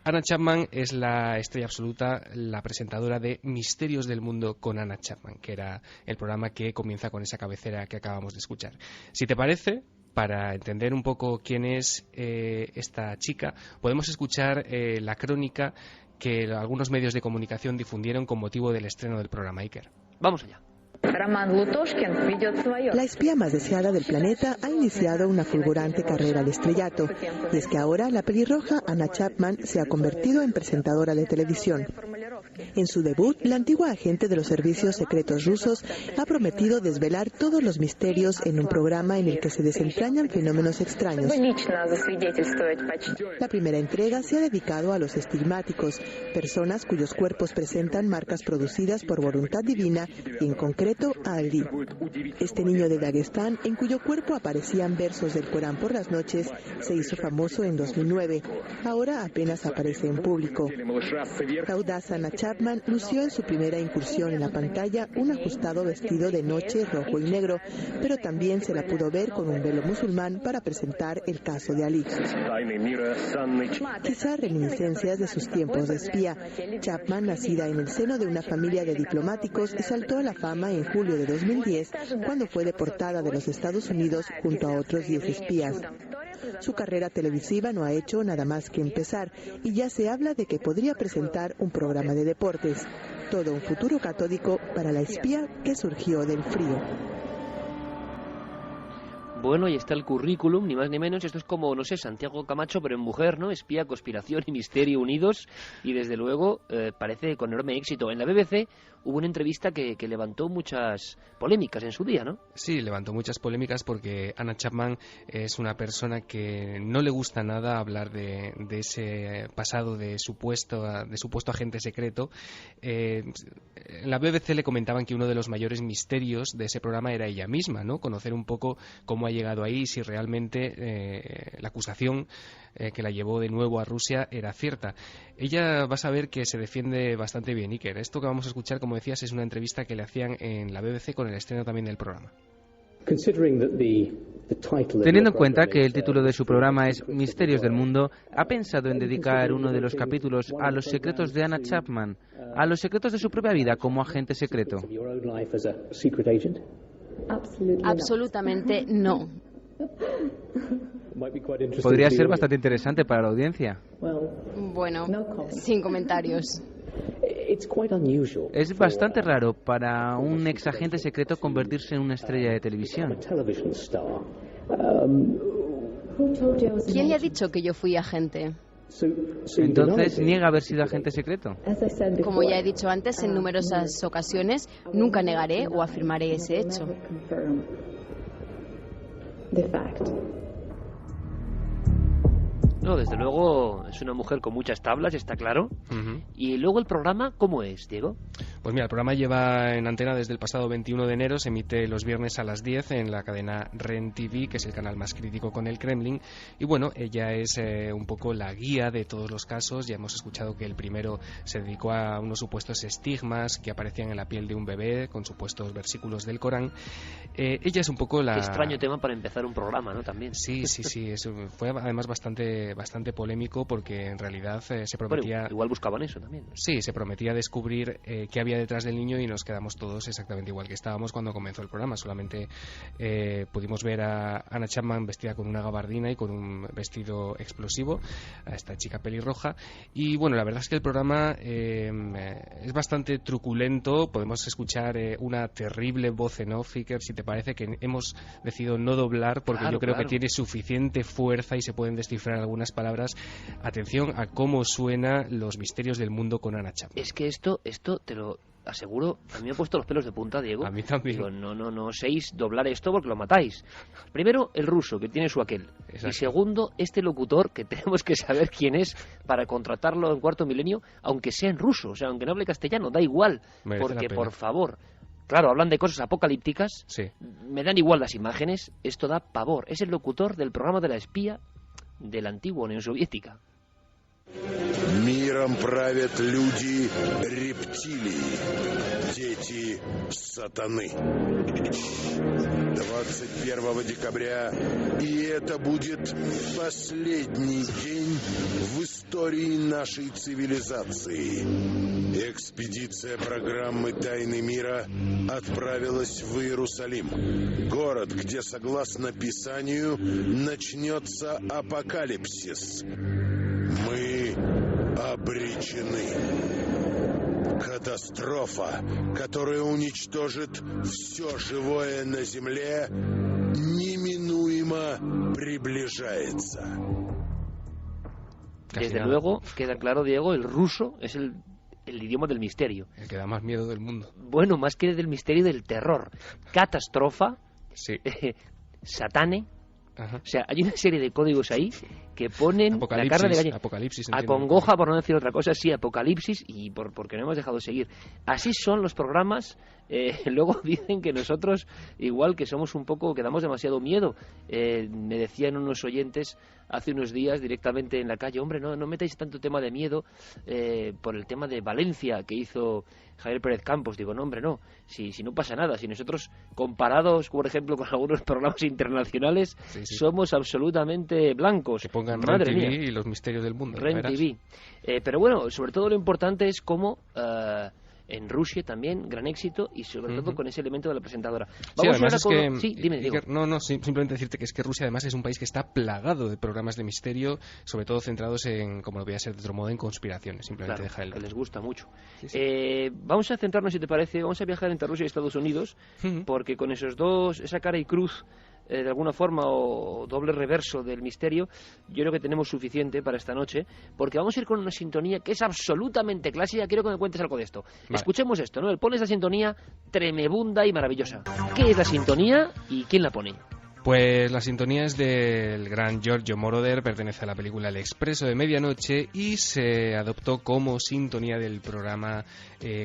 Anna Chapman es la estrella absoluta, la presentadora de Misterios del Mundo con Anna Chapman, que era el programa que comienza con esa cabecera que acabamos de escuchar. Si te parece, para entender un poco quién es esta chica, podemos escuchar la crónica que algunos medios de comunicación difundieron con motivo del estreno del programa. Iker. Vamos allá. La espía más deseada del planeta ha iniciado una fulgurante carrera al estrellato, y es que ahora la pelirroja Anna Chapman se ha convertido en presentadora de televisión. En su debut, la antigua agente de los servicios secretos rusos ha prometido desvelar todos los misterios en un programa en el que se desentrañan fenómenos extraños. La primera entrega se ha dedicado a los estigmáticos, personas cuyos cuerpos presentan marcas producidas por voluntad divina, y en concreto a Ali. Este niño de Dagestán, en cuyo cuerpo aparecían versos del Corán por las noches, se hizo famoso en 2009. Ahora apenas aparece en público. La audaz Anna Chapman lució en su primera incursión en la pantalla un ajustado vestido de noche rojo y negro, pero también se la pudo ver con un velo musulmán para presentar el caso de Ali. Quizá reminiscencias de sus tiempos de espía. Chapman, nacida en el seno de una familia de diplomáticos, saltó a la fama en julio de 2010, cuando fue deportada de los Estados Unidos junto a otros 10 espías. Su carrera televisiva no ha hecho nada más que empezar, y ya se habla de que podría presentar un programa de deportes. Todo un futuro catódico para la espía que surgió del frío. Bueno, ahí está el currículum, ni más ni menos. Esto es como, no sé, Santiago Camacho, pero en mujer, ¿no? Espía, conspiración y misterio unidos. Y desde luego parece con enorme éxito. En la BBC hubo una entrevista que levantó muchas polémicas en su día, ¿no? Sí, levantó muchas polémicas porque Anna Chapman es una persona que no le gusta nada hablar de ese pasado de supuesto agente secreto. En la BBC le comentaban que uno de los mayores misterios de ese programa era ella misma, ¿no? Conocer un poco cómo ha llegado ahí, si realmente la acusación que la llevó de nuevo a Rusia era cierta. Ella, vas a ver que se defiende bastante bien, Iker. Esto que vamos a escuchar, como decías, es una entrevista que le hacían en la BBC con el estreno también del programa. Teniendo en cuenta que el título de su programa es Misterios del Mundo, ¿ha pensado en dedicar uno de los capítulos a los secretos de Anna Chapman, a los secretos de su propia vida como agente secreto? Absolutamente no. Podría ser bastante interesante para la audiencia. Bueno, sin comentarios. Es bastante raro para un ex agente secreto convertirse en una estrella de televisión. ¿Quién le ha dicho que yo fui agente? Entonces, ¿niega haber sido agente secreto? Como ya he dicho antes en numerosas ocasiones, nunca negaré o afirmaré ese hecho. No, desde luego es una mujer con muchas tablas, está claro. Y luego el programa, ¿cómo es, Diego? Pues mira, el programa lleva en antena desde el pasado 21 de enero, se emite los viernes a las 10 en la cadena REN TV, que es el canal más crítico con el Kremlin. Y bueno, ella es un poco la guía de todos los casos. Ya hemos escuchado que el primero se dedicó a unos supuestos estigmas que aparecían en la piel de un bebé con supuestos versículos del Corán. Ella es un poco la... Qué extraño tema para empezar un programa, ¿no? También. Sí, fue además bastante polémico porque en realidad se prometía... Bueno, igual buscaban eso también. Sí, se prometía descubrir qué había detrás del niño y nos quedamos todos exactamente igual que estábamos cuando comenzó el programa. Solamente pudimos ver a Anna Chapman vestida con una gabardina y con un vestido explosivo, a esta chica pelirroja. Y bueno, la verdad es que el programa es bastante truculento. Podemos escuchar una terrible voz en off, Iker, si te parece, que hemos decidido no doblar porque yo creo que tiene suficiente fuerza y se pueden descifrar algunas palabras. Atención a cómo suena Los Misterios del Mundo con Anna Chapman. Es que esto te lo aseguro, a mí me ha puesto los pelos de punta, Diego. A mí también. Digo, no oséis doblar esto porque lo matáis. Primero, el ruso, que tiene su aquel. Exacto. Y segundo, este locutor, que tenemos que saber quién es para contratarlo en Cuarto Milenio, aunque sea en ruso, o sea, aunque no hable castellano, da igual. Porque, por favor... Claro, hablan de cosas apocalípticas, me dan igual las imágenes, esto da pavor. Es el locutor del programa de la espía de la antigua Unión Soviética. Миром правят люди рептилии. Дети сатаны. 21 декабря, и это будет последний день в истории нашей цивилизации. Экспедиция программы «Тайны мира» отправилась в Иерусалим, город, где, согласно Писанию, начнется апокалипсис. Мы обречены. Катастрофа, которая уничтожит все живое на Земле, неминуемо приближается. Desde luego, queda claro, Diego, el ruso es el idioma del misterio. El que da más miedo del mundo. Bueno, más que del misterio, del terror. Catastrofa, sí. Satane. Ajá. O sea, hay una serie de códigos ahí que ponen la carne de gallina. Apocalipsis, acongoja, por no decir otra cosa, sí, apocalipsis, y porque no hemos dejado seguir. Así son los programas. Luego dicen que nosotros, igual que somos un poco, que damos demasiado miedo. Me decían unos oyentes hace unos días directamente en la calle, hombre, no metáis tanto tema de miedo por el tema de Valencia que hizo Javier Pérez Campos. Digo, no, hombre, no, si no pasa nada, si nosotros comparados, por ejemplo, con algunos programas internacionales, somos absolutamente blancos. Que pongan Ren TV y los misterios del mundo. Ren TV. Pero bueno, sobre todo lo importante es cómo en Rusia también, gran éxito, y sobre todo con ese elemento de la presentadora. Vamos sí, además a sí, dime, Diego. Simplemente decirte que es que Rusia además es un país que está plagado de programas de misterio, sobre todo centrados en, como lo voy a ser de otro modo, en conspiraciones. Simplemente claro, deja que les gusta mucho. Sí. Vamos a centrarnos, si te parece, vamos a viajar entre Rusia y Estados Unidos, porque con esos dos, esa cara y cruz, de alguna forma, o doble reverso del misterio, yo creo que tenemos suficiente para esta noche, porque vamos a ir con una sintonía que es absolutamente clásica. Quiero que me cuentes algo de esto. Vale. Escuchemos esto, ¿no? Pones la sintonía tremebunda y maravillosa. ¿Qué es la sintonía y quién la pone? Pues la sintonía es del gran Giorgio Moroder, pertenece a la película El Expreso de Medianoche y se adoptó como sintonía del programa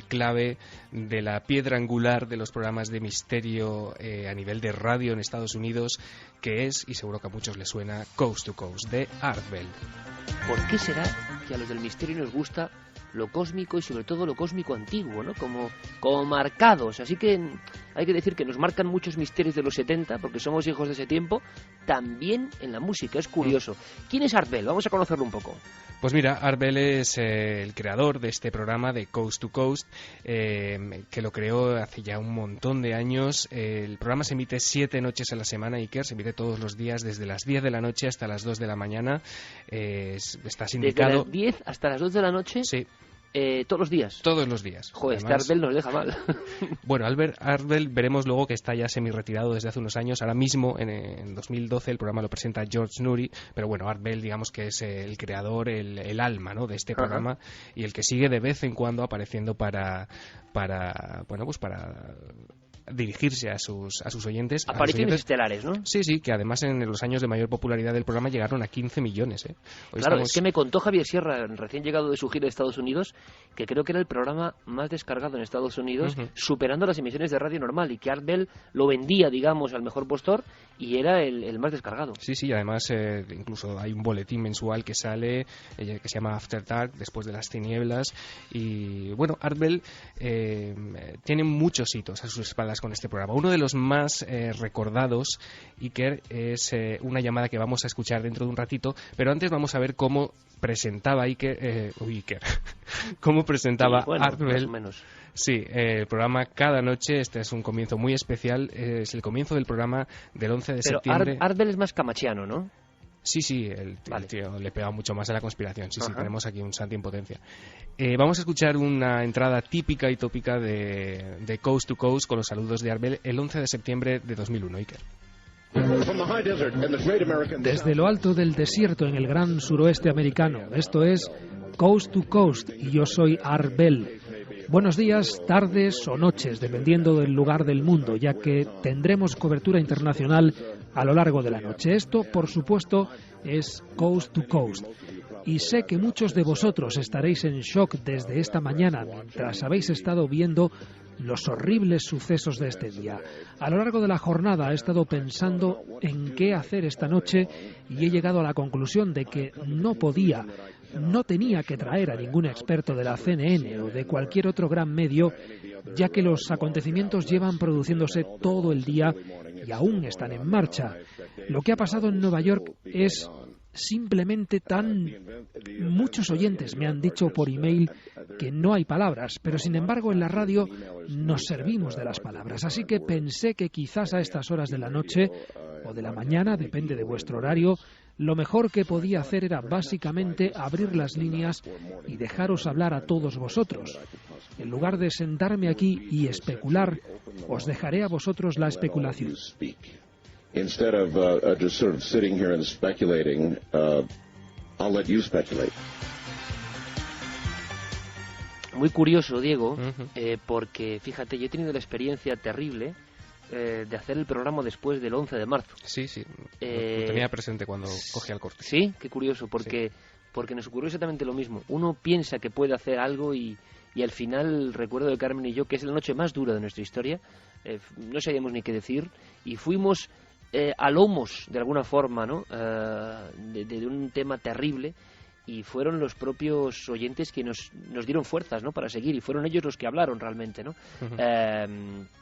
clave, de la piedra angular de los programas de misterio a nivel de radio en Estados Unidos, que es, y seguro que a muchos les suena, Coast to Coast, de Art Bell. ¿Por qué será que a los del misterio nos gusta lo cósmico y sobre todo lo cósmico antiguo, ¿no? Como marcados. Así que hay que decir que nos marcan muchos misterios de los 70, porque somos hijos de ese tiempo, también en la música. Es curioso. ¿Quién es Art Bell? Vamos a conocerlo un poco. Pues mira, Art Bell es el creador de este programa de Coast to Coast, que lo creó hace ya un montón de años. El programa se emite 7 noches a la semana, Iker, se emite todos los días desde las 10 de la noche hasta las 2 de la mañana. Está sindicado. ¿Desde las 10 hasta las 2 de la noche? Sí. ¿Todos los días? Todos los días. Joder, además, Art Bell nos deja mal. Bueno, Art Bell veremos luego que está ya semi-retirado desde hace unos años. Ahora mismo, en 2012, el programa lo presenta George Noory, pero bueno, Art Bell, digamos que es el creador, el alma, ¿no?, de este programa, y el que sigue de vez en cuando apareciendo para dirigirse a sus oyentes. Apariciones estelares, ¿no? Sí, que además en los años de mayor popularidad del programa llegaron a 15 millones. Claro, es que me contó Javier Sierra, recién llegado de su gira de Estados Unidos, que creo que era el programa más descargado en Estados Unidos, superando las emisiones de radio normal, y que Art Bell lo vendía, digamos, al mejor postor, y era el más descargado. Sí, además incluso hay un boletín mensual que sale, que se llama After Dark, después de las tinieblas, y bueno, Art Bell tiene muchos hitos a sus espaldas con este programa. Uno de los más recordados, Iker, es una llamada que vamos a escuchar dentro de un ratito, pero antes vamos a ver cómo presentaba cómo presentaba Art Bell. Sí, el programa cada noche. Este es un comienzo muy especial, es el comienzo del programa del 11 de septiembre. Pero Art Bell es más camachiano, ¿no? Sí, el tío le pega mucho más a la conspiración. Sí, tenemos aquí un santo en potencia. Vamos a escuchar una entrada típica y tópica de Coast to Coast con los saludos de Art Bell el 11 de septiembre de 2001, Iker. Desde lo alto del desierto en el gran suroeste americano, esto es Coast to Coast y yo soy Art Bell. Buenos días, tardes o noches, dependiendo del lugar del mundo, ya que tendremos cobertura internacional a lo largo de la noche. Esto, por supuesto, es Coast to Coast. Y sé que muchos de vosotros estaréis en shock desde esta mañana, mientras habéis estado viendo los horribles sucesos de este día. A lo largo de la jornada he estado pensando en qué hacer esta noche y he llegado a la conclusión de que no podía no tenía que traer a ningún experto de la CNN o de cualquier otro gran medio, ya que los acontecimientos llevan produciéndose todo el día y aún están en marcha. Lo que ha pasado en Nueva York es simplemente tan... Muchos oyentes me han dicho por email que no hay palabras, pero sin embargo en la radio nos servimos de las palabras. Así que pensé que quizás a estas horas de la noche o de la mañana, depende de vuestro horario, lo mejor que podía hacer era básicamente abrir las líneas y dejaros hablar a todos vosotros. En lugar de sentarme aquí y especular, os dejaré a vosotros la especulación. Instead of just sort of sitting here and speculating, I'll let you speculate. Muy curioso, Diego, porque fíjate, yo he tenido la experiencia terrible de hacer el programa después del 11 de marzo. Sí, lo tenía presente cuando cogí el corte. Sí, qué curioso, porque nos ocurrió exactamente lo mismo. Uno piensa que puede hacer algo y al final, recuerdo de Carmen y yo, que es la noche más dura de nuestra historia, no sabíamos ni qué decir y fuimos a lomos, de alguna forma, ¿no? De un tema terrible, y fueron los propios oyentes que nos dieron fuerzas, ¿no?, para seguir, y fueron ellos los que hablaron realmente, ¿no?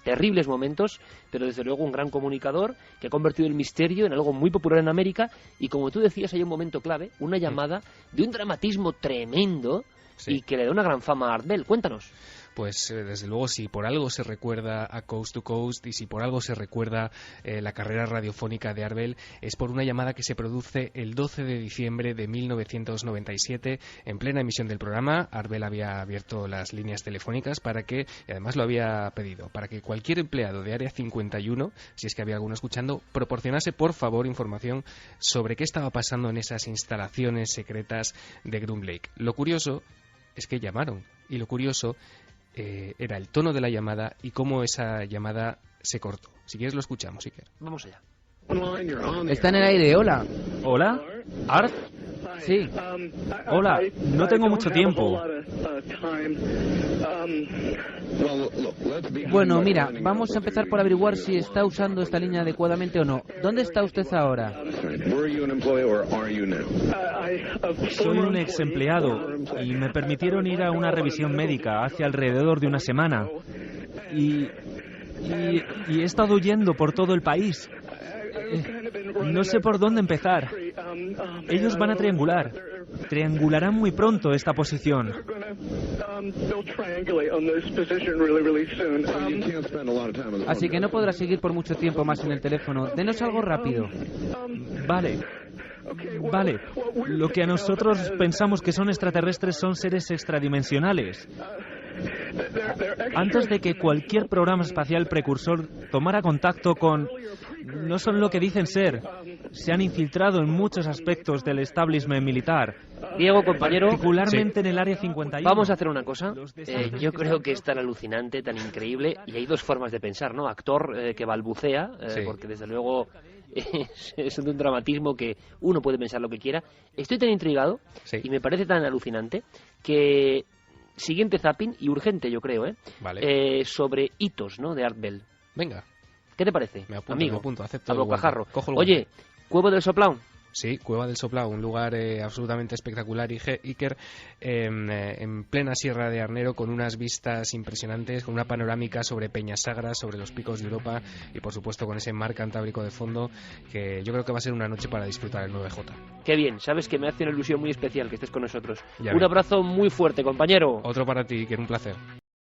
Terribles momentos, pero desde luego un gran comunicador que ha convertido el misterio en algo muy popular en América, y como tú decías, hay un momento clave, una llamada de un dramatismo tremendo y que le da una gran fama a Art Bell. Cuéntanos. Pues desde luego, si por algo se recuerda a Coast to Coast y si por algo se recuerda la carrera radiofónica de Art Bell, es por una llamada que se produce el 12 de diciembre de 1997 en plena emisión del programa. Art Bell había abierto las líneas telefónicas para que, y además lo había pedido, para que cualquier empleado de Área 51, si es que había alguno escuchando, proporcionase por favor información sobre qué estaba pasando en esas instalaciones secretas de Groom Lake. Lo curioso es que llamaron, y lo curioso era el tono de la llamada y cómo esa llamada se cortó. Si quieres lo escuchamos, Iker. Vamos allá. Está en el aire, hola. ¿Hola? ¿Art? Sí. Hola, no tengo mucho tiempo. Bueno, mira, vamos a empezar por averiguar si está usando esta línea adecuadamente o no. ¿Dónde está usted ahora? Soy un ex empleado y me permitieron ir a una revisión médica hace alrededor de una semana. Y he estado huyendo por todo el país. No sé por dónde empezar. Ellos van a triangular. Triangularán muy pronto esta posición. Así que no podrá seguir por mucho tiempo más en el teléfono. Denos algo rápido. Vale. Lo que a nosotros pensamos que son extraterrestres son seres extradimensionales. Antes de que cualquier programa espacial precursor tomara contacto con... No son lo que dicen ser. Se han infiltrado en muchos aspectos del establishment militar. Diego, compañero, particularmente en el Área 51. Vamos a hacer una cosa. Yo creo que es tan alucinante, tan increíble, y hay dos formas de pensar, ¿no? Actor que balbucea, porque desde luego es un dramatismo que uno puede pensar lo que quiera. Estoy tan intrigado y me parece tan alucinante que... Siguiente zapping, y urgente yo creo, Vale. Sobre hitos, ¿no?, de Art Bell. Venga. ¿Qué te parece, amigo? Me apunto, acepto a bocajarro. Cojo el Oye, Cueva del Soplao. Sí, Cueva del Soplao, un lugar absolutamente espectacular, Iker, en plena Sierra de Arnero, con unas vistas impresionantes, con una panorámica sobre Peñasagra, sobre los picos de Europa y por supuesto con ese mar Cantábrico de fondo, que yo creo que va a ser una noche para disfrutar el 9J. Qué bien, sabes que me hace una ilusión muy especial que estés con nosotros. Un abrazo muy fuerte, compañero. Otro para ti, Iker, un placer.